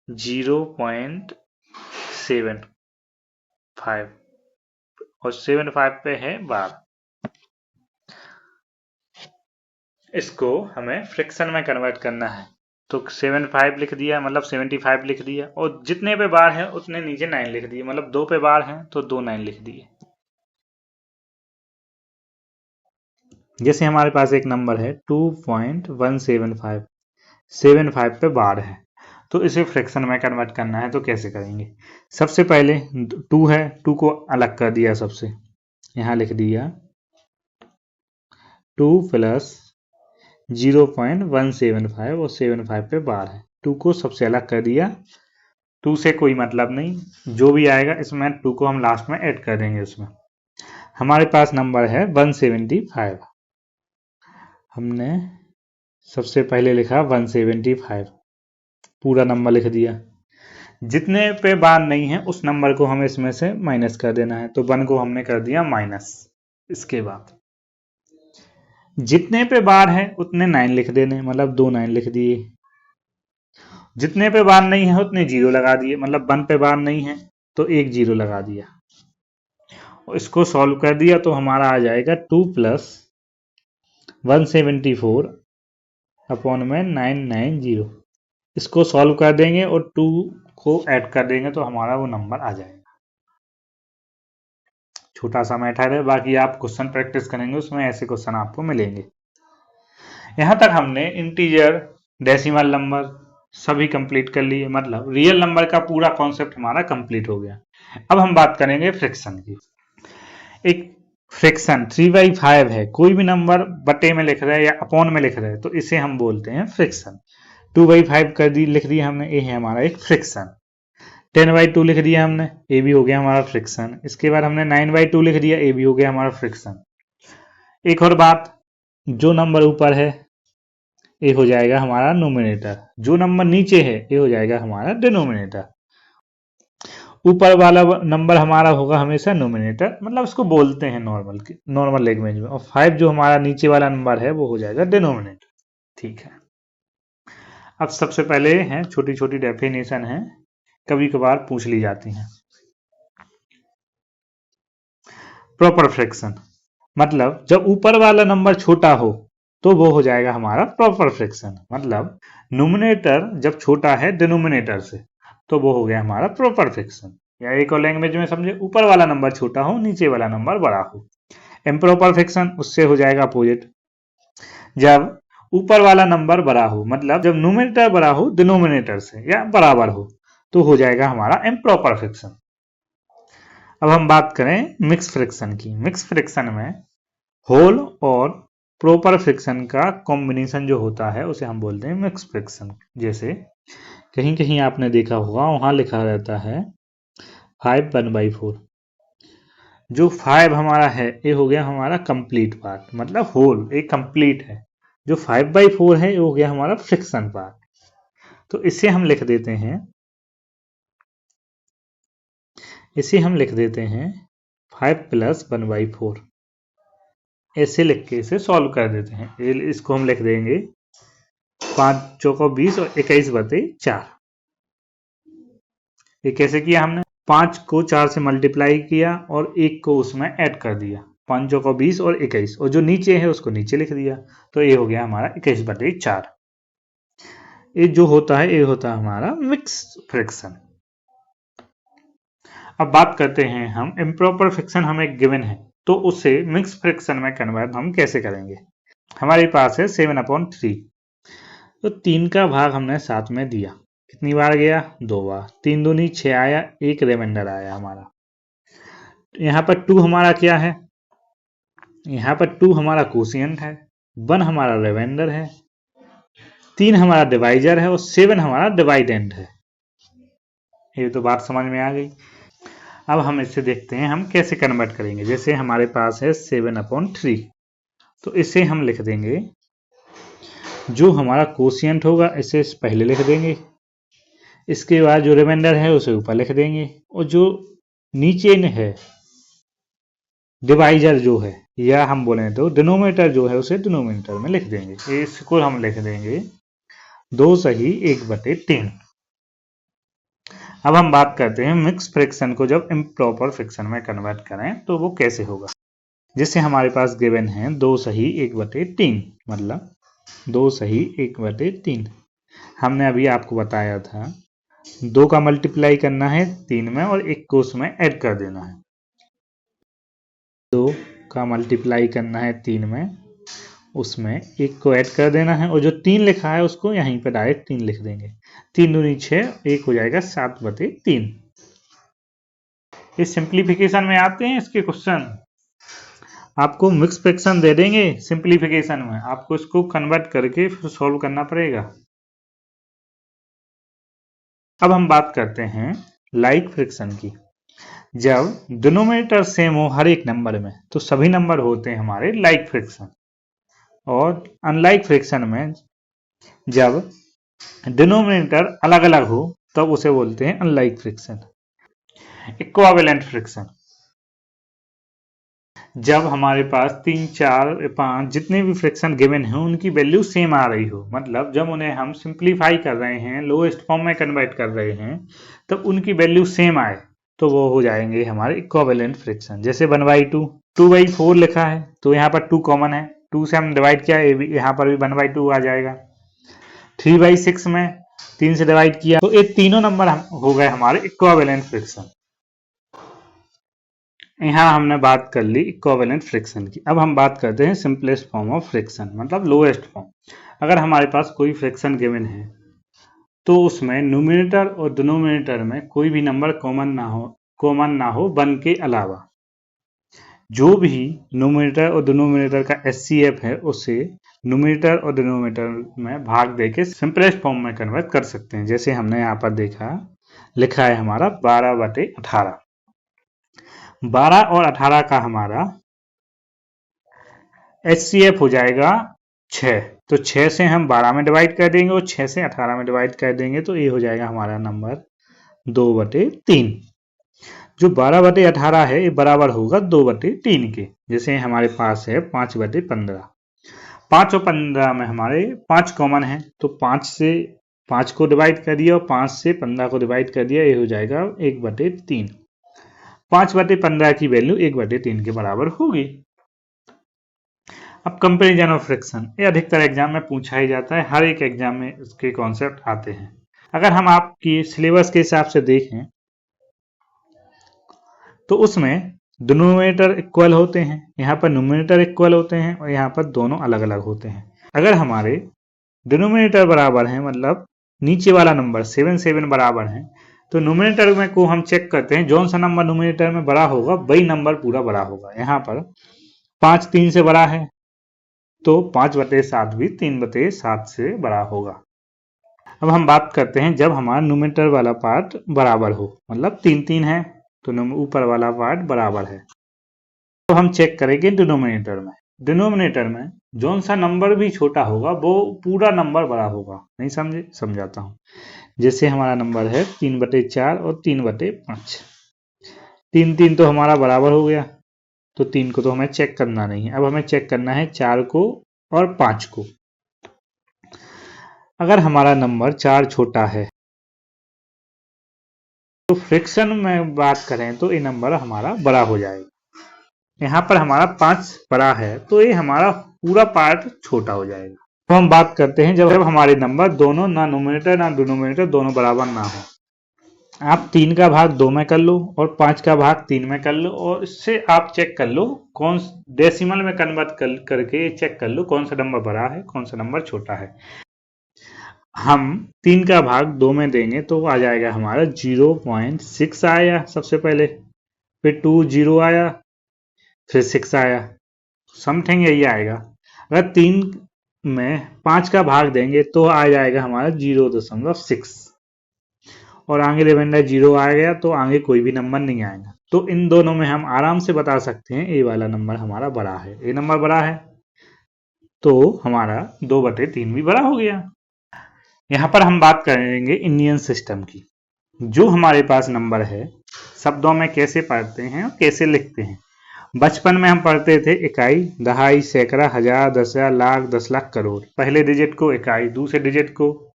0.75, और 75 पे है बार। इसको हमें फ्रैक्शन में कन्वर्ट करना है, तो 75 लिख दिया, मतलब 75 लिख दिया, और जितने पे बार है उतने नीचे 9 लिख दिए, मतलब 2 पे बार है तो 2 9 लिख दिए। जैसे हमारे पास एक नंबर है 2.175, 75 पे बार है, तो इसे फ्रैक्शन में कन्वर्ट करना है, तो कैसे करेंगे। सबसे पहले 2 है, 2 को अलग कर दिया, सबसे यहाँ लिख दिया 2 + 0.175, और 75 पे बार है, 2 को सबसे अलग कर दिया। 2 से कोई मतलब नहीं, जो भी आएगा इसमें 2 को हम लास्ट में ऐड कर देंगे। उसमें हमारे पास नंबर है 175, हमने सबसे पहले लिखा 175, पूरा नंबर लिख दिया। जितने पे बार नहीं है उस नंबर को हमें इसमें से माइनस कर देना है, तो 1 को हमने कर दिया माइनस। इसके बाद जितने पे बार है उतने 9 लिख देने, मतलब 2 9 लिख दिए। जितने पे बार नहीं है उतने 0 लगा दिए, मतलब 1 पे बार नहीं है तो 1 0 लगा दिया, और इसको सॉल्व कर दिया तो हमारा आ जाएगा 2 + 174/990। इसको सॉल्व कर देंगे और 2 को ऐड कर देंगे तो हमारा वो नंबर आ जाएगा। छोटा सा मैटर है, बाकी आप क्वेश्चन प्रैक्टिस करेंगे उसमें ऐसे क्वेश्चन आपको मिलेंगे। यहाँ तक हमने इंटीजर, डेसिमल नंबर सभी कंप्लीट कर लिए, मतलब रियल नंबर का पूरा कॉन्सेप्ट हमारा कंप्लीट हो गया। अब हम बात करेंगे फ्रैक्शन की। एक फ्रैक्शन 3/5 है, कोई भी नंबर बटे में लिख रहे हैं या अपॉन में लिख रहे हैं तो इसे हम बोलते हैं फ्रैक्शन। 2/5 कर दी, लिख दिया हमने, ये है हमारा एक फ्रैक्शन। 10/2 लिख दिया हमने, ये भी हो गया हमारा फ्रैक्शन। इसके बाद हमने 9/2 लिख दिया, ये भी हो गया हमारा फ्रैक्शन। एक और बात, जो नंबर ऊपर है ये हो जाएगा हमारा नोमिनेटर, जो नंबर नीचे है ये हो जाएगा हमारा डिनोमिनेटर, ऊपर वाला नंबर हमारा होगा हमेशा नोमिनेटर, मतलब इसको बोलते हैं नॉर्मल लैंग्वेज में, और 5 जो हमारा नीचे वाला नंबर है वो हो जाएगा डिनोमिनेटर। ठीक है, अब सबसे पहले हैं छोटी छोटी डेफिनेशन है, कभी कभार पूछ ली जाती हैं। प्रॉपर फ्रैक्शन मतलब जब ऊपर वाला नंबर छोटा हो तो वो हो जाएगा हमारा प्रॉपर फ्रैक्शन, मतलब नोमिनेटर जब छोटा है डिनोमिनेटर से तो वो हो गया हमारा प्रॉपर फ्रैक्शन, या एक और लैंग्वेज में समझे, ऊपर वाला नंबर छोटा हो नीचे वाला नंबर बड़ा हो। इम्प्रॉपर फ्रैक्शन उससे हो जाएगा अपोजिट, जब ऊपर वाला नंबर बड़ा हो, मतलब जब नोमिनेटर बड़ा हो डिनोमिनेटर से या बराबर हो तो हो जाएगा हमारा इम्प्रॉपर फ्रैक्शन। अब हम बात करें मिक्स फ्रैक्शन की। मिक्स फ्रैक्शन में होल और प्रॉपर फ्रैक्शन का कॉम्बिनेशन जो होता है उसे हम बोलते हैं मिक्स फ्रैक्शन। जैसे कहीं कहीं आपने देखा होगा वहां लिखा रहता है 5 1/4, जो 5 हमारा है ये हो गया हमारा कंप्लीट पार्ट, मतलब होल एक कंप्लीट है, जो 5/4 है ये हो गया हमारा फ्रैक्शन पार्ट। तो इसे हम लिख देते हैं, 5 + 1/4, ऐसे लिख के इसे सॉल्व कर देते हैं। इसको हम लिख देंगे 5 चौको 20 और 21/4। ये कैसे किया हमने, 5 को 4 से मल्टीप्लाई किया और 1 को उसमें ऐड कर दिया, 5 चौको 20 और 21, और जो नीचे है उसको नीचे लिख दिया, तो ये हो गया हमारा 21/4। ये जो होता है ये होता है हमारा मिक्स फ्रैक्शन। अब बात करते हैं हम इम्प्रॉपर फ्रैक्शन हमें गिवन है तो उसे मिक्स फ्रैक्शन में कन्वर्ट हम कैसे करेंगे। हमारे पास है 7/3, तो 3 का भाग हमने 7 में दिया, कितनी बार गया, 2 बार, 3 दूनी 6 आया, एक रिमाइंडर आया हमारा। यहाँ पर 2 हमारा क्या है, यहाँ पर 2 हमारा कोशिएंट है, 1 हमारा रिमाइंडर है, 3 हमारा डिवाइजर है और 7 हमारा डिवाइडेंड है। ये तो बात समझ में आ गई। अब हम इससे देखते हैं हम कैसे कन्वर्ट करेंगे। जैसे हमारे पास है 7/3, तो इसे हम लिख देंगे, जो हमारा कोशिएंट होगा इसे पहले लिख देंगे, इसके बाद जो रिमाइंडर है उसे ऊपर लिख देंगे, और जो नीचे है डिवाइजर जो है, या हम बोले तो डिनोमिनेटर जो है उसे डिनोमिनेटर में लिख देंगे। इसको हम लिख देंगे 2 सही 1/3। अब हम बात करते हैं मिक्स फ्रैक्शन को जब इम्प्रॉपर फ्रैक्शन में कन्वर्ट करें तो वो कैसे होगा। जैसे हमारे पास गिवन है 2 सही 1/3, मतलब 2 सही 1/3। हमने अभी आपको बताया था 2 का मल्टीप्लाई करना है 3 में और 1 को उसमें ऐड कर देना है। 2 का मल्टीप्लाई करना है 3 में, उसमें 1 को ऐड कर देना है, और जो 3 लिखा है उसको यहीं पे डायरेक्ट 3 लिख देंगे, 3 दूनी 6, 1 हो जाएगा 7/3। ये सिंप्लीफिकेशन में आते हैं इसके क्वेश्चन, आपको मिक्स फ्रैक्शन दे देंगे सिंप्लीफिकेशन में, आपको इसको कन्वर्ट करके फिर सॉल्व करना पड़ेगा। अब हम बात करते हैं लाइक फ्रैक्शन की। जब डिनोमिनेटर सेम हो हर एक नंबर में तो सभी नंबर होते हैं हमारे लाइक फ्रैक्शन, और अनलाइक फ्रैक्शन में जब डिनोमिनेटर अलग अलग हो तब उसे बोलते हैं अनलाइक फ्रैक्शन। इक्विवेलेंट फ्रैक्शन, जब हमारे पास 3 4 5 जितने भी फ्रैक्शन गिवन हैं उनकी वैल्यू सेम आ रही हो, मतलब जब उन्हें हम सिंप्लीफाई कर रहे हैं, लोएस्ट फॉर्म में कन्वर्ट कर रहे हैं, तब उनकी वैल्यू सेम आए तो वो हो जाएंगे हमारे इक्विवेलेंट फ्रैक्शन। जैसे 1/2, 2/4 लिखा है तो यहाँ पर 2 कॉमन है, 2 से हम डिवाइड किया, यहाँ पर भी 1/2 आ जाएगा। 3/6 में 3 से डिवाइड किया, तो ये तीनों नंबर हो गए हमारे इक्विवेलेंट फ्रैक्शन। यहाँ हमने बात कर ली इक्विवेलेंट फ्रैक्शन की। अब हम बात करते हैं सिंपलेस्ट फॉर्म ऑफ फ्रैक्शन, मतलब लोएस्ट फॉर्म। अगर हमारे पास कोई फ्रैक्शन गिवन है तो उसमें न्यूमरेटर और डिनोमिनेटर में कोई भी नंबर कॉमन ना हो 1 के अलावा, जो भी न्यूमरेटर और डिनोमिनेटर का HCF है उसे न्यूमरेटर और डिनोमिनेटर में भाग देके सिंपलेस्ट फॉर्म में कन्वर्ट कर सकते हैं। जैसे हमने यहाँ पर देखा लिखा है हमारा 12/18, 12 और 18 का हमारा HCF हो जाएगा 6, तो 6 से हम 12 में डिवाइड कर देंगे और 6 से 18 में डिवाइड कर देंगे तो ये हो जाएगा हमारा नंबर 2/3। जो 12/18 है ये बराबर होगा 2/3 के। जैसे हमारे पास है 5/15। 5 और 15 में हमारे 5 कॉमन है तो 5 से 5 को डिवाइड कर दिया और 5 से 15 को डिवाइड कर दिया, ये हो जाएगा 1/3। 5/15 की वैल्यू 1/3 के बराबर होगी। अब कंपैरिजन ऑफ फ्रैक्शन, ये अधिकतर एग्जाम में पूछा ही जाता है, हर एक एग्जाम में इसके कॉन्सेप्ट आते हैं। अगर हम आपकी सिलेबस के हिसाब से देखें तो उसमें डिनोमिनेटर इक्वल होते हैं, यहाँ पर न्यूमरेटर इक्वल होते हैं और यहाँ पर दोनों अलग अलग होते हैं। अगर हमारे डिनोमिनेटर बराबर है, मतलब नीचे वाला नंबर 7 बराबर है, तो न्यूमरेटर में को हम चेक करते हैं, जौन सा नंबर न्यूमरेटर में बड़ा होगा वही नंबर पूरा बड़ा होगा। यहाँ पर 5 3 से बड़ा है तो 5/7 भी 3/7 से बड़ा होगा। अब हम बात करते हैं जब हमारा न्यूमरेटर वाला पार्ट बराबर हो, मतलब 3 3 है तो ऊपर वाला पार्ट बराबर है। तो हम चेक करेंगे डिनोमिनेटर में जौन सा नंबर भी छोटा होगा वो पूरा नंबर बड़ा होगा। नहीं समझे? समझाता हूँ। जैसे हमारा नंबर है 3/4 और 3/5। 3 3 तो हमारा बराबर हो गया, तो 3 को तो हमें चेक करना नहीं है। अब हमें चेक करना है 4 को और 5 को। अगर हमारा नंबर 4 छोटा है तो फ्रैक्शन में बात करें तो ये नंबर हमारा बड़ा हो जाएगा। यहाँ पर हमारा 5 बड़ा है तो ये हमारा पूरा पार्ट छोटा हो जाएगा। तो हम बात करते हैं जब हमारे नंबर दोनों ना न्यूमरेटर ना डिनोमिनेटर दोनों बराबर ना हो। आप 3 का भाग 2 में कर लो और 5 का भाग 3 में कर लो और इससे आप चेक कर लो कौन डेसिमल में कन्वर्ट करके चेक कर लो कौन सा नंबर बड़ा है कौन सा नंबर छोटा है। हम 3 का भाग 2 में देंगे तो आ जाएगा हमारा 0.6 आया सबसे पहले, फिर 2 0 आया, फिर 6 आया, समथिंग यही आएगा। अगर 3 में 5 का भाग देंगे तो आ जाएगा हमारा 0.6 और आगे रिमाइंडर 0 आ गया तो आगे कोई भी नंबर नहीं आएगा। तो इन दोनों में हम आराम से बता सकते हैं ए वाला नंबर हमारा बड़ा है, ए नंबर बड़ा है तो हमारा 2/3 भी बड़ा हो गया। यहाँ पर हम बात करेंगे इंडियन सिस्टम की। जो हमारे पास नंबर है शब्दों में कैसे पढ़ते हैं और कैसे लिखते हैं। बचपन में हम पढ़ते थे इकाई, दहाई, सैकड़ा, हजार, 10,000, लाख, 10 लाख, करोड़। पहले डिजिट को इकाई, दूसरे डिजिट को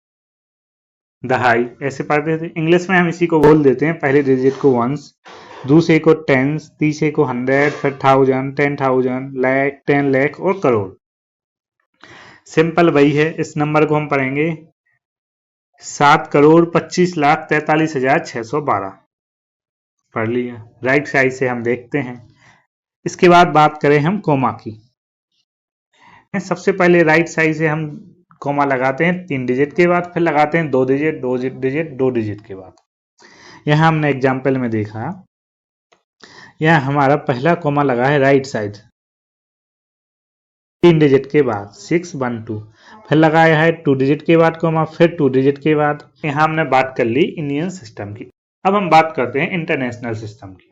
दहाई, ऐसे पढ़ते थे। इंग्लिश में हम इसी को बोल देते हैं, पहले डिजिट को वंस, दूसरे को टेंस, तीसरे को 100, फिर 1000, 10,000, लाख, 10 लाख और करोड़। सिंपल वही है। इस नंबर को हम पढ़ेंगे 7,25,43,612। पढ़ लिया। राइट साइड से हम देखते हैं। इसके बाद बात करें हम कोमा की। सबसे पहले राइट साइड से हम कोमा लगाते हैं 3 डिजिट के बाद, फिर लगाते हैं 2 डिजिट, 2 डिजिट, 2 डिजिट के बाद। यहां हमने एग्जाम्पल में देखा, यहां हमारा पहला कोमा लगा है राइट साइड 3 डिजिट के बाद 612, फिर लगाया है 2 डिजिट के बाद कोमा, फिर 2 डिजिट के बाद। यहाँ हमने बात कर ली इंडियन सिस्टम की। अब हम बात करते हैं इंटरनेशनल सिस्टम की।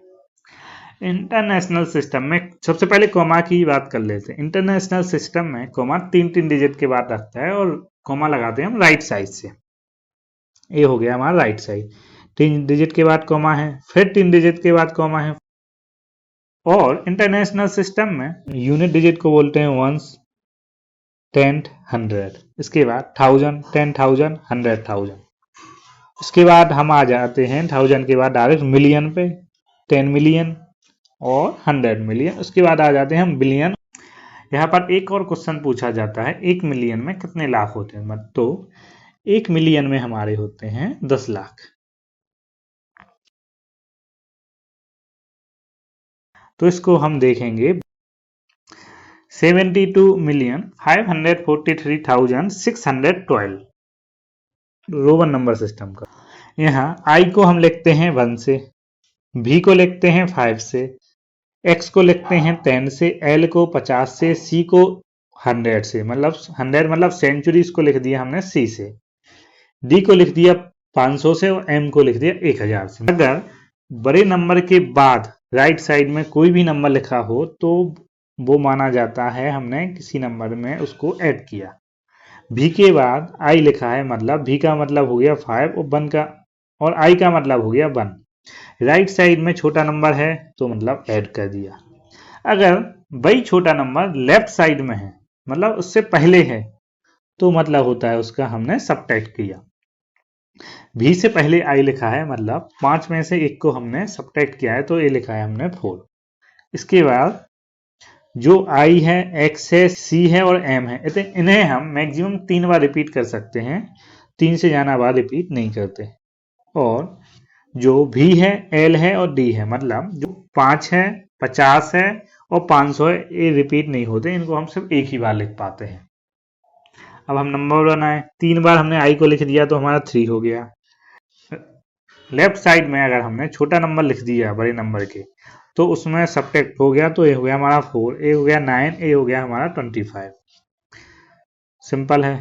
इंटरनेशनल सिस्टम में सबसे पहले कोमा की बात कर लेते हैं। इंटरनेशनल सिस्टम में कोमा 3 डिजिट के बाद रखता है और कोमा लगाते हैं हम राइट साइड से। ये हो गया हमारा राइट साइड। 3 डिजिट के बाद कोमा है, फिर 3 डिजिट के बाद कोमा है। और इंटरनेशनल सिस्टम में यूनिट डिजिट को बोलते हैं वंस, 10, 100, इसके बाद 1000, 10,000, 100,000। इसके बाद हम आ जाते हैं 1000 के बाद डायरेक्ट मिलियन पे, 10 मिलियन और 100 मिलियन। उसके बाद आ जाते हैं हम बिलियन। यहाँ पर एक और क्वेश्चन पूछा जाता है 1 मिलियन में कितने लाख होते हैं। तो 1 मिलियन में हमारे होते हैं 10 लाख। तो इसको हम देखेंगे 72,543,612 रोमन नंबर सिस्टम का। यहाँ आई को हम लिखते हैं 1 से, भी को लिखते हैं 5 से, एक्स को लिखते हैं 10 से, एल को 50 से, सी को 100 से, मतलब 100 मतलब सेंचुरी को लिख दिया हमने सी से, डी को लिख दिया 500 से और एम को लिख दिया 1000 से। अगर बड़े नंबर के बाद राइट साइड में कोई भी नंबर लिखा हो तो वो माना जाता है हमने किसी नंबर में उसको ऐड किया। भी के बाद आई लिखा है, मतलब भी का मतलब हो गया 5 और 1 का और आई का मतलब हो गया 1। राइट साइड में छोटा नंबर है तो मतलब ऐड कर दिया। अगर वही छोटा नंबर लेफ्ट साइड में है, मतलब उससे पहले है, तो मतलब होता है उसका हमने सब्ट्रैक्ट किया। भी से पहले आई लिखा है, मतलब 5 में से 1 को हमने सब्ट्रैक्ट किया है, तो ये लिखा है हमने 4। इसके बाद जो आई है, एक्स है, सी है और एम है, इन्हें हम मैक्सिमम 3 बार रिपीट कर सकते हैं, 3 से ज्यादा बार रिपीट नहीं करते। और जो भी है, एल है और डी है, मतलब जो 5 है, 50 है और 500 है, ये रिपीट नहीं होते, इनको हम सिर्फ एक ही बार लिख पाते हैं। अब हम नंबर बनाए, 3 बार हमने आई को लिख दिया तो हमारा 3 हो गया। लेफ्ट साइड में अगर हमने छोटा नंबर लिख दिया बड़े नंबर के, तो उसमें सब्ट्रैक्ट हो गया, तो ये हो गया हमारा 4, ए हो गया 9, ए हो गया हमारा 25। सिंपल है।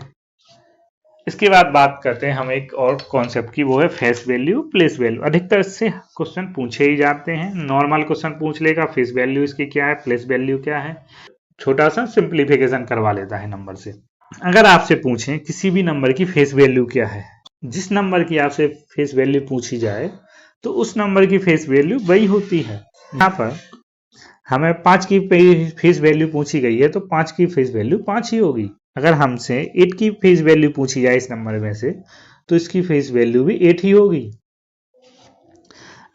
इसके बाद बात करते हैं हम एक और कॉन्सेप्ट की, वो है फेस वैल्यू, प्लेस वैल्यू। अधिकतर इससे क्वेश्चन पूछे ही जाते हैं। नॉर्मल क्वेश्चन पूछ लेगा फेस वैल्यू इसकी क्या है, प्लेस वैल्यू क्या है, छोटा सा सिंप्लीफिकेशन करवा लेता है नंबर से। अगर आपसे पूछें किसी भी नंबर की फेस वैल्यू क्या है, जिस नंबर की आपसे फेस वैल्यू पूछी जाए तो उस नंबर की फेस वैल्यू वही होती है। यहाँ पर हमें 5 की फेस वैल्यू पूछी गई है तो 5 की फेस वैल्यू 5 ही होगी। अगर हमसे 8 की फेस वैल्यू पूछी जाए इस नंबर में से, तो इसकी फेस वैल्यू भी 8 ही होगी।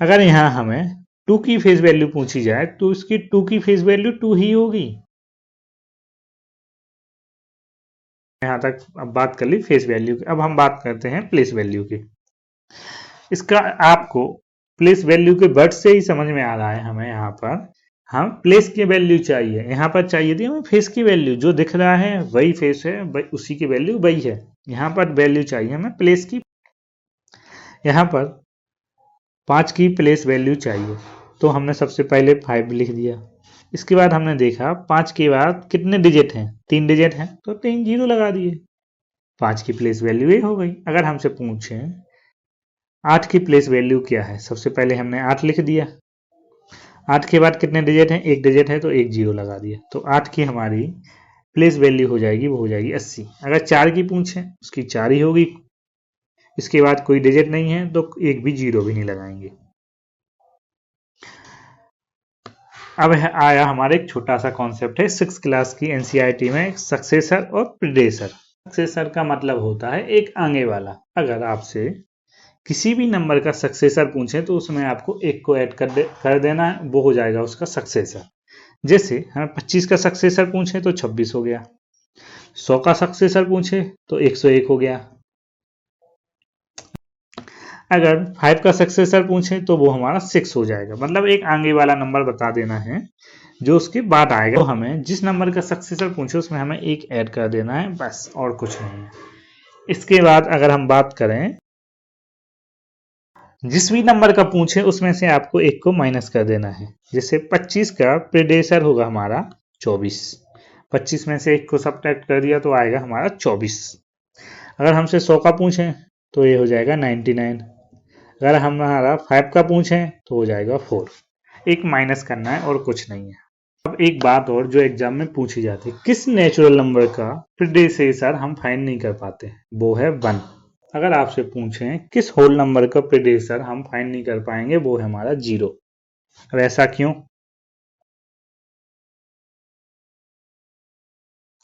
अगर यहाँ हमें 2 की फेस वैल्यू पूछी जाए तो इसकी 2 की फेस वैल्यू 2 ही होगी। यहाँ तक अब बात कर ली फेस वैल्यू की। अब हम बात करते हैं प्लेस वैल्यू की। इसका आपको प्लेस वैल्यू के वर्ड से ही समझ में आ रहा है। हमें यहाँ पर हम प्लेस की वैल्यू चाहिए, यहाँ पर चाहिए थी हमें फेस की वैल्यू, जो दिख रहा है वही फेस है, उसी की वैल्यू वही है। यहाँ पर वैल्यू चाहिए हमें प्लेस की। यहाँ पर 5 की प्लेस वैल्यू चाहिए, तो हमने सबसे पहले 5 लिख दिया। इसके बाद हमने देखा 5 के बाद कितने डिजिट हैं, 3 डिजिट हैं, तो 3 जीरो लगा दिए, 5 की प्लेस वैल्यू ये हो गई। अगर हमसे पूछें 8 की प्लेस वैल्यू क्या है, सबसे पहले हमने 8 लिख दिया। 8 के बाद कितने डिजिट हैं, 1 डिजिट है, तो 1 जीरो लगा दिया, तो 8 की हमारी प्लेस वैल्यू हो जाएगी, वो हो जाएगी 80। अगर 4 की पूछें उसकी 4 ही होगी। इसके बाद कोई डिजिट नहीं है तो एक भी जीरो भी नहीं लगाएंगे। अब आया हमारे एक छोटा सा कॉन्सेप्ट है 6th क्लास की एनसीईआरटी में, सक्सेसर और प्रीडेसर। सक्सेसर का मतलब होता है एक आगे वाला। अगर आपसे किसी भी नंबर का सक्सेसर पूछे तो उसमें आपको एक को ऐड कर देना है, वो हो जाएगा उसका सक्सेसर। जैसे हमें 25 का सक्सेसर पूछे तो 26 हो गया, 100 का सक्सेसर पूछे तो 101 हो गया। अगर 5 का सक्सेसर पूछे तो वो हमारा 6 हो जाएगा। मतलब एक आगे वाला नंबर बता देना है जो उसके बाद आएगा। तो हमें जिस नंबर का सक्सेसर पूछे उसमें हमें एक ऐड कर देना है, बस, और कुछ नहीं है। इसके बाद अगर हम बात करें जिस भी नंबर का पूछे उसमें से आपको एक को माइनस कर देना है। जैसे 25 का प्रीडेसर होगा हमारा 24, 25 में से एक को सब्ट्रैक्ट कर दिया तो आएगा हमारा 24। अगर हमसे 100 का पूछें तो ये हो जाएगा 99। अगर हमारा 5 का पूछें तो हो जाएगा 4। एक माइनस करना है और कुछ नहीं है। अब एक बात और जो एग्जाम में पूछी जाती है, किस नेचुरल नंबर का प्रीडेसेसर हम फाइंड नहीं कर पाते, वो है 1। अगर आपसे पूछें किस होल नंबर का प्रीडेसेसर हम फाइंड नहीं कर पाएंगे, वो है हमारा 0। अब ऐसा क्यों?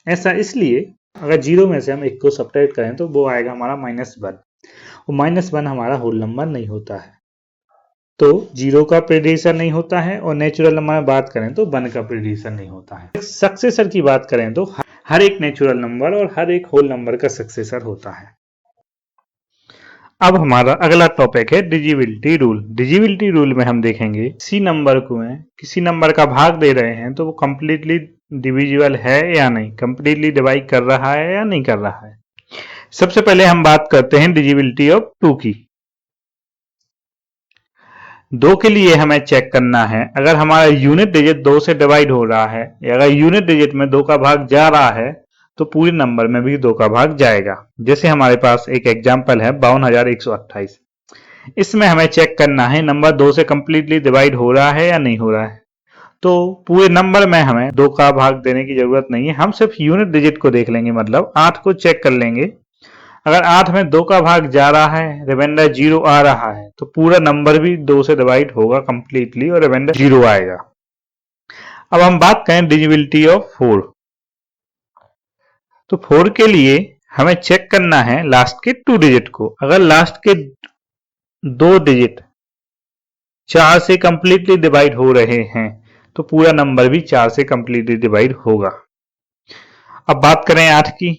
ऐसा इसलिए, अगर 0 में से हम एक को सब्ट्रैक्ट करें तो वो आएगा हमारा -1, और -1 हमारा होल नंबर नहीं होता है, तो 0 का प्रीडेसेसर नहीं होता है। और नेचुरल नंबर में बात करें तो 1 का प्रीडेसेसर नहीं होता है। सक्सेसर की बात करें तो हर एक नेचुरल नंबर और हर एक होल नंबर का सक्सेसर होता है। अब हमारा अगला टॉपिक है डिविजिबिलिटी रूल। डिविजिबिलिटी रूल में हम देखेंगे किसी नंबर को किसी नंबर का भाग दे रहे हैं तो वो कंप्लीटली डिविजिबल है या नहीं, कंप्लीटली डिवाइड कर रहा है या नहीं कर रहा है। सबसे पहले हम बात करते हैं डिविजिबिलिटी ऑफ 2 की। 2 के लिए हमें चेक करना है, अगर हमारा यूनिट डिजिट 2 से डिवाइड हो रहा है या अगर यूनिट डिजिट में 2 का भाग जा रहा है तो पूरे नंबर में भी 2 का भाग जाएगा। जैसे हमारे पास एक एग्जांपल है 52,128। इसमें हमें चेक करना है नंबर 2 से कंप्लीटली डिवाइड हो रहा है या नहीं हो रहा है। तो पूरे नंबर में हमें 2 का भाग देने की जरूरत नहीं है, हम सिर्फ यूनिट डिजिट को देख लेंगे, मतलब 8 को चेक कर लेंगे। अगर 8 में 2 का भाग जा रहा है, रिमाइंडर 0 आ रहा है, तो पूरा नंबर भी 2 से डिवाइड होगा कंप्लीटली और रिमाइंडर 0 आएगा। अब हम बात करें डिविजिबिलिटी ऑफ 4। तो 4 के लिए हमें चेक करना है लास्ट के 2 डिजिट को। अगर लास्ट के 2 डिजिट 4 से कंप्लीटली डिवाइड हो रहे हैं तो पूरा नंबर भी 4 से कंप्लीटली डिवाइड होगा। अब बात करें 8 की।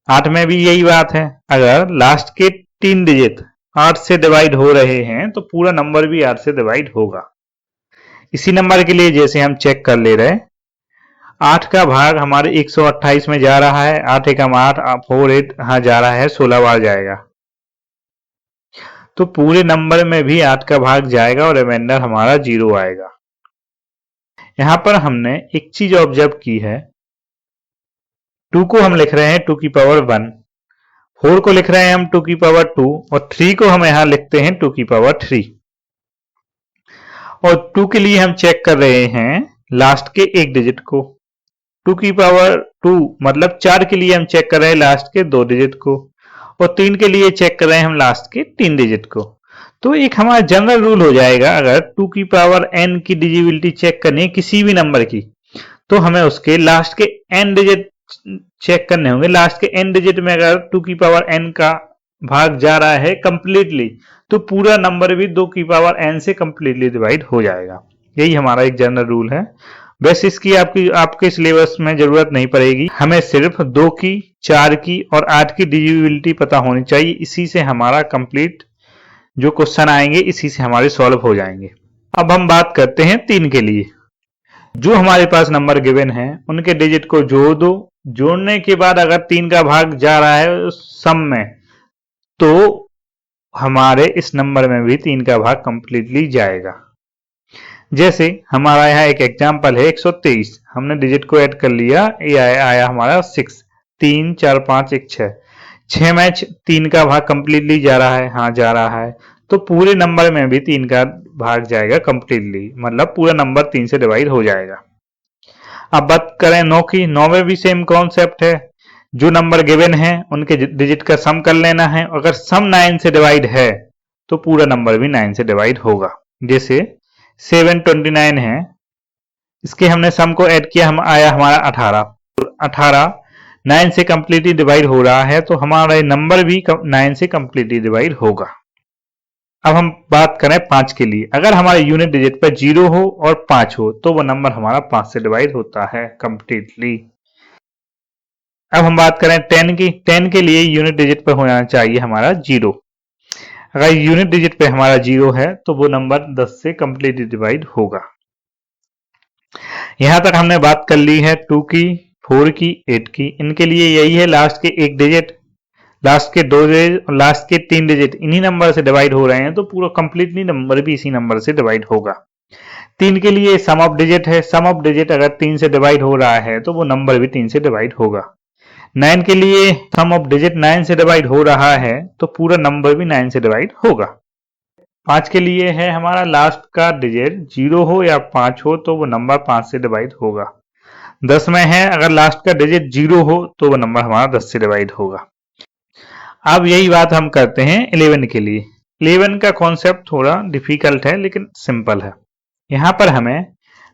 8 में भी यही बात है, अगर लास्ट के 3 डिजिट 8 से डिवाइड हो रहे हैं तो पूरा नंबर भी 8 से डिवाइड होगा। इसी नंबर के लिए जैसे हम चेक कर ले रहे हैं, 8 का भाग हमारे 128 में जा रहा है, 8 एकम 8 4 8 हाँ जा रहा है, 16 बार जाएगा, तो पूरे नंबर में भी 8 का भाग जाएगा और रिमाइंडर हमारा 0 आएगा। यहां पर हमने एक चीज ऑब्जर्व की है, 2 को हम लिख रहे हैं 2 की पावर 1, 4 को लिख रहे हैं हम 2 की पावर 2 और 3 को हम यहां लिखते हैं 2 की पावर 3। और 2 के लिए हम चेक कर रहे हैं लास्ट के 1 डिजिट को। 2 की पावर 2 मतलब 4 के लिए हम चेक कर रहे हैं लास्ट के 2 डिजिट को और 3 के लिए चेक कर रहे हैं हम लास्ट के 3 डिजिट को। तो एक हमारा जनरल रूल हो जाएगा, अगर 2 की पावर n की डिजिबिलिटी चेक करनी है किसी भी नंबर की, तो हमें उसके लास्ट के n डिजिट चेक करने होंगे। लास्ट के n डिजिट में अगर 2 की पावर n का भाग जा रहा है कंप्लीटली, तो पूरा नंबर भी 2 की पावर n से कंप्लीटली डिवाइड हो जाएगा। यही हमारा एक जनरल रूल है। वैसे इसकी आपके सिलेबस में जरूरत नहीं पड़ेगी, हमें सिर्फ 2 की, 4 की और 8 की डिविजिबिलिटी पता होनी चाहिए। इसी से हमारा कंप्लीट जो क्वेश्चन आएंगे इसी से हमारे सॉल्व हो जाएंगे। अब हम बात करते हैं 3 के लिए। जो हमारे पास नंबर गिवन है उनके डिजिट को जोड़ दो, जोड़ने के बाद अगर 3 का भाग जा रहा है सम में, तो हमारे इस नंबर में भी 3 का भाग कंप्लीटली जाएगा। जैसे हमारा यहाँ एक एग्जाम्पल है 123, हमने डिजिट को ऐड कर लिया, ये आया हमारा 6, 3 4 5 1 6, 6 में 3 का भाग कंप्लीटली जा रहा है, हाँ जा रहा है, तो पूरे नंबर में भी 3 का भाग जाएगा कंप्लीटली, मतलब पूरा नंबर 3 से डिवाइड हो जाएगा। अब बात करें 9 की। 9 में भी सेम कॉन्सेप्ट है, जो नंबर गिवन है उनके डिजिट का सम कर लेना है। अगर सम 9 से डिवाइड है तो पूरा नंबर भी 9 से डिवाइड होगा। जैसे 729 है, इसके हमने सम को ऐड किया, हम आया हमारा 18 9 से कंप्लीटली डिवाइड हो रहा है, तो हमारा नंबर भी 9 से कंप्लीटली डिवाइड होगा। अब हम बात करें 5 के लिए। अगर हमारे यूनिट डिजिट पर 0 हो और 5 हो तो वो नंबर हमारा 5 से डिवाइड होता है कंप्लीटली। अब हम बात करें 10 की। 10 के लिए यूनिट डिजिट पर होना चाहिए हमारा 0। अगर यूनिट डिजिट पे हमारा 0 है तो वो नंबर 10 से कंप्लीटली डिवाइड होगा। यहां तक हमने बात कर ली है 2 की, 4 की, 8 की। इनके लिए यही है, लास्ट के 1 डिजिट, लास्ट के 2 डिजिट और लास्ट के 3 डिजिट इन्हीं नंबर से डिवाइड हो रहे हैं, तो पूरा कंप्लीटली नंबर भी इसी नंबर से डिवाइड होगा। 3 के लिए सम ऑफ डिजिट है, सम ऑफ डिजिट अगर 3 से डिवाइड हो रहा है तो वो नंबर भी 3 से डिवाइड होगा। 9 के लिए सम ऑफ डिजिट 9 से डिवाइड हो रहा है तो पूरा नंबर भी 9 से डिवाइड होगा। 5 के लिए है हमारा लास्ट का डिजिट 0 हो या 5 हो तो वो नंबर 5 से डिवाइड होगा। 10 में है, अगर लास्ट का डिजिट 0 हो तो वो नंबर हमारा 10 से डिवाइड होगा। अब यही बात हम करते हैं 11 के लिए। 11 का कॉन्सेप्ट थोड़ा डिफिकल्ट है लेकिन सिंपल है। यहां पर हमें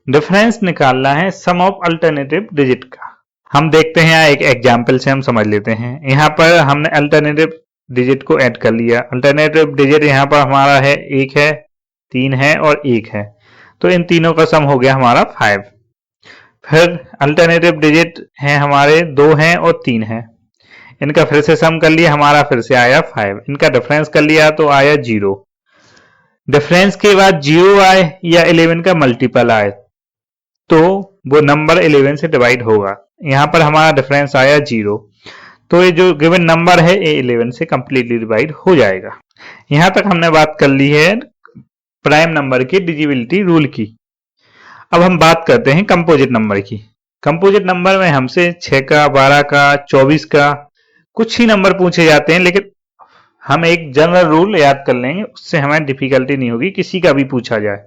डिफरेंस निकालना है सम ऑफ अल्टरनेटिव डिजिट का। हम देखते हैं एक एग्जाम्पल से हम समझ लेते हैं। यहाँ पर हमने अल्टरनेटिव डिजिट को ऐड कर लिया। अल्टरनेटिव डिजिट यहाँ पर हमारा है 1 है, 3 है और 1 है, तो इन तीनों का सम हो गया हमारा 5। फिर अल्टरनेटिव डिजिट है हमारे 2 हैं और 3 है, इनका फिर से सम कर लिया, हमारा फिर से आया 5। इनका डिफरेंस कर लिया तो आया 0। डिफरेंस के बाद 0 आए या 11 का मल्टीपल आए तो वो नंबर 11 से डिवाइड होगा। यहां पर हमारा डिफरेंस आया 0, तो ये जो गिवन नंबर है ये 11 से कंप्लीटली डिवाइड हो जाएगा। यहां तक हमने बात कर ली है प्राइम नंबर की डिविजिबिलिटी रूल की। अब हम बात करते हैं कंपोजिट नंबर की। कंपोजिट नंबर में हमसे 6 का, 12 का, 24 का कुछ ही नंबर पूछे जाते हैं, लेकिन हम एक जनरल रूल याद कर लेंगे, उससे हमें डिफिकल्टी नहीं होगी, किसी का भी पूछा जाए।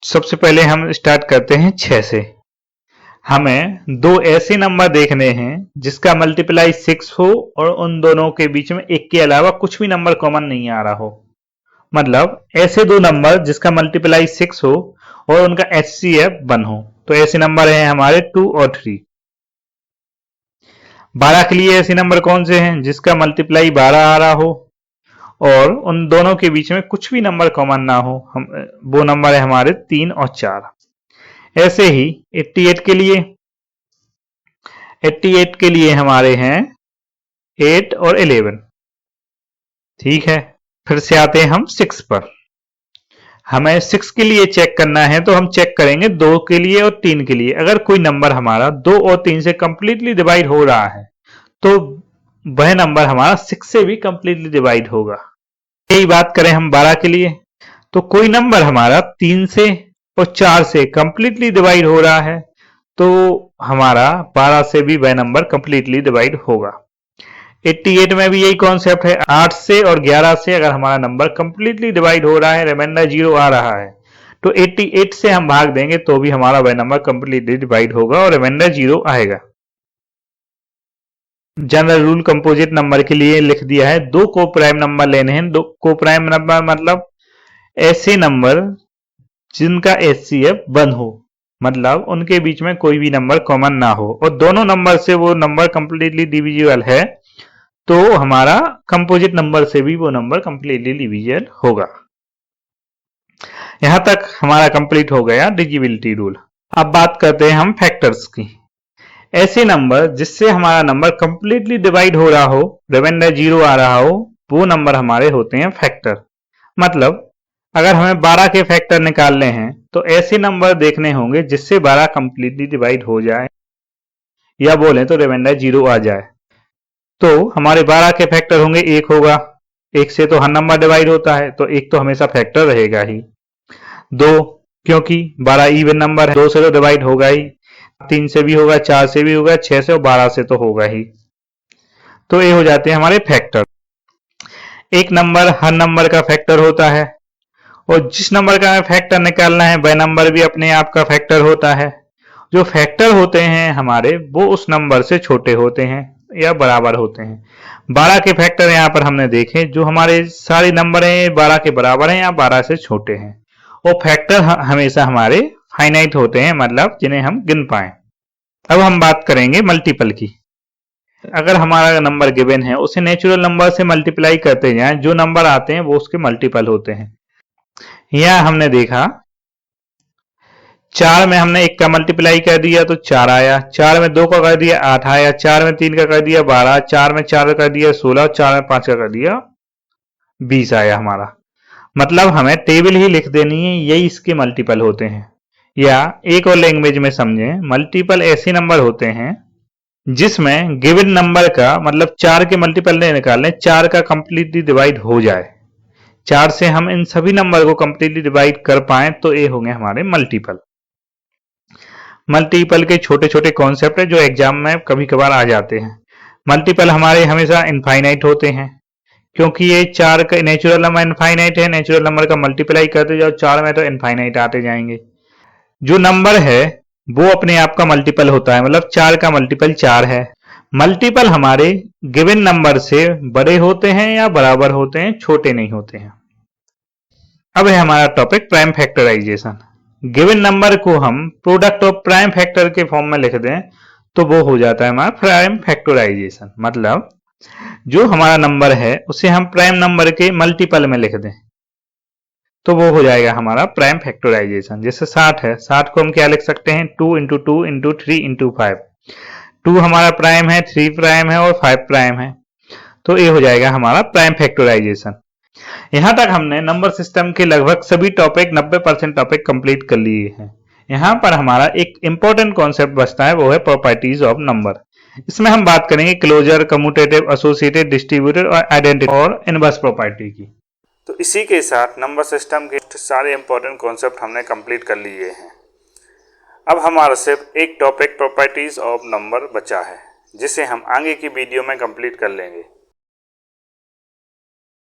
सबसे पहले हम स्टार्ट करते हैं 6 से। हमें दो ऐसे नंबर देखने हैं जिसका मल्टीप्लाई 6 हो और उन दोनों के बीच में एक के अलावा कुछ भी नंबर कॉमन नहीं आ रहा हो। मतलब ऐसे दो नंबर जिसका मल्टीप्लाई 6 हो और उनका HCF 1 हो। तो ऐसे नंबर हैं हमारे 2 और 3। 12 के लिए ऐसे नंबर कौन से हैं जिसका मल्टीप्लाई 12 आ रहा हो और उन दोनों के बीच में कुछ भी नंबर कॉमन ना हो, वो नंबर है हमारे 3 और 4। ऐसे ही 88 के लिए हमारे हैं 8 और 11। ठीक है, फिर से आते हैं हम 6 पर। हमें 6 के लिए चेक करना है तो हम चेक करेंगे 2 के लिए और 3 के लिए। अगर कोई नंबर हमारा 2 और 3 से कंप्लीटली डिवाइड हो रहा है तो वह नंबर हमारा 6 से भी कंप्लीटली डिवाइड होगा। यही बात करें हम 12 के लिए तो कोई नंबर हमारा 3 से और 4 से कंप्लीटली डिवाइड हो रहा है तो हमारा 12 से भी वह नंबर कंप्लीटली डिवाइड होगा। 88 में भी यही कॉन्सेप्ट है। 8 से और 11 से अगर हमारा नंबर कंप्लीटली डिवाइड हो रहा है, रिमाइंडर 0 आ रहा है, तो 88 से हम भाग देंगे तो भी हमारा वह नंबर कंप्लीटली डिवाइड होगा और रिमाइंडर 0 आएगा। जनरल रूल कंपोजिट नंबर के लिए लिख दिया है, दो को प्राइम नंबर लेने हैं। दो को प्राइम नंबर मतलब ऐसे नंबर जिनका HCF 1 हो, मतलब उनके बीच में कोई भी नंबर कॉमन ना हो और दोनों नंबर से वो नंबर कंप्लीटली डिविजिबल है तो हमारा कंपोजिट नंबर से भी वो नंबर कंप्लीटली डिविजिबल होगा। यहां तक हमारा कंप्लीट हो गया डिविजिबिलिटी रूल। अब बात करते हैं हम फैक्टर्स की। ऐसे नंबर जिससे हमारा नंबर कंप्लीटली डिवाइड हो रहा हो, रिमाइंडर 0 आ रहा हो, वो नंबर हमारे होते हैं फैक्टर। मतलब अगर हमें 12 के फैक्टर निकालने हैं तो ऐसे नंबर देखने होंगे जिससे 12 कंप्लीटली डिवाइड हो जाए या बोले तो रिमाइंडर 0 आ जाए। तो हमारे 12 के फैक्टर होंगे, 1 होगा। 1 से तो हर नंबर डिवाइड होता है तो 1 तो हमेशा फैक्टर रहेगा ही। 2 क्योंकि 12 इवन नंबर है, 2 से तो डिवाइड होगा ही। 3 से भी होगा, 4 से भी होगा, 6 से और 12 से तो होगा ही। तो ये हो जाते हैं हमारे फैक्टर। एक नंबर हर नंबर का फैक्टर होता है और जिस नंबर का हमें फैक्टर निकालना है वह नंबर भी अपने आप का फैक्टर होता है। जो फैक्टर होते हैं हमारे वो उस नंबर से छोटे होते हैं या बराबर होते हैं। 12 के फैक्टर यहाँ पर हमने देखे, जो हमारे सारे नंबर हैं 12 के बराबर हैं या 12 से छोटे हैं। और फैक्टर हमेशा हमारे फाइनाइट होते हैं, मतलब जिन्हें हम गिन पाए। अब हम बात करेंगे मल्टीपल की। अगर हमारा नंबर गिवन है उसे नेचुरल नंबर से मल्टीप्लाई करते जाएं, जो नंबर आते हैं वो उसके मल्टीपल होते हैं। यहां हमने देखा 4 में हमने 1 का मल्टीप्लाई कर दिया तो 4 आया, 4 में 2 का कर दिया 8 आया, 4 में 3 का कर दिया 12, 4 में 4 का कर दिया 16, 4 में 5 का कर दिया 20 आया हमारा। मतलब हमें टेबल ही लिख देनी है, यही इसके मल्टीपल होते हैं। या एक और लैंग्वेज में समझें, मल्टीपल ऐसे नंबर होते हैं जिसमें गिवन नंबर का मतलब 4 के मल्टीपल नहीं निकालने, 4 का कंप्लीटली डिवाइड हो जाए। 4 से हम इन सभी नंबर को कंप्लीटली डिवाइड कर पाए तो ये होंगे हमारे मल्टीपल। मल्टीपल के छोटे छोटे कॉन्सेप्ट है जो एग्जाम में कभी कभार आ जाते हैं। मल्टीपल हमारे हमेशा इनफाइनाइट होते हैं क्योंकि ये 4 का नेचुरल नंबर इनफाइनाइट है, नेचुरल नंबर का मल्टीप्लाई करते जाओ 4 में तो इनफाइनाइट आते जाएंगे। जो नंबर है वो अपने आप का मल्टीपल होता है, मतलब 4 का मल्टीपल 4 है। मल्टीपल हमारे गिवन नंबर से बड़े होते हैं या बराबर होते हैं, छोटे नहीं होते हैं। अब है हमारा topic prime factorisation. Given number को हम प्रोडक्ट ऑफ प्राइम फैक्टर के फॉर्म में लिख दें तो वो हो जाता है हमारा प्राइम फैक्टराइजेशन। मतलब जो हमारा नंबर है उसे हम प्राइम नंबर के मल्टीपल में लिख दें तो वो हो जाएगा हमारा प्राइम फैक्टराइजेशन। जैसे 60 है, 60 को हम क्या लिख सकते हैं 2 × 2 × 3 × 5। 2 हमारा प्राइम है, 3 प्राइम है और 5 प्राइम है, तो ये हो जाएगा हमारा प्राइम फैक्टराइजेशन। यहां तक हमने नंबर सिस्टम के लगभग सभी टॉपिक 90% टॉपिक कंप्लीट कर लिए हैं। यहां पर हमारा एक इंपॉर्टेंट कॉन्सेप्ट बचता है, वो है प्रॉपर्टीज ऑफ नंबर। इसमें हम बात करेंगे क्लोजर, कम्यूटेटिव, एसोसिएटेड, डिस्ट्रीब्यूटेड और आइडेंटिटी और इनवर्स प्रॉपर्टी की। तो इसी के साथ नंबर सिस्टम के सारे इंपॉर्टेंट कॉन्सेप्ट हमने कंप्लीट कर लिए हैं। अब हमारा सिर्फ एक टॉपिक प्रॉपर्टीज ऑफ नंबर बचा है जिसे हम आगे की वीडियो में कंप्लीट कर लेंगे।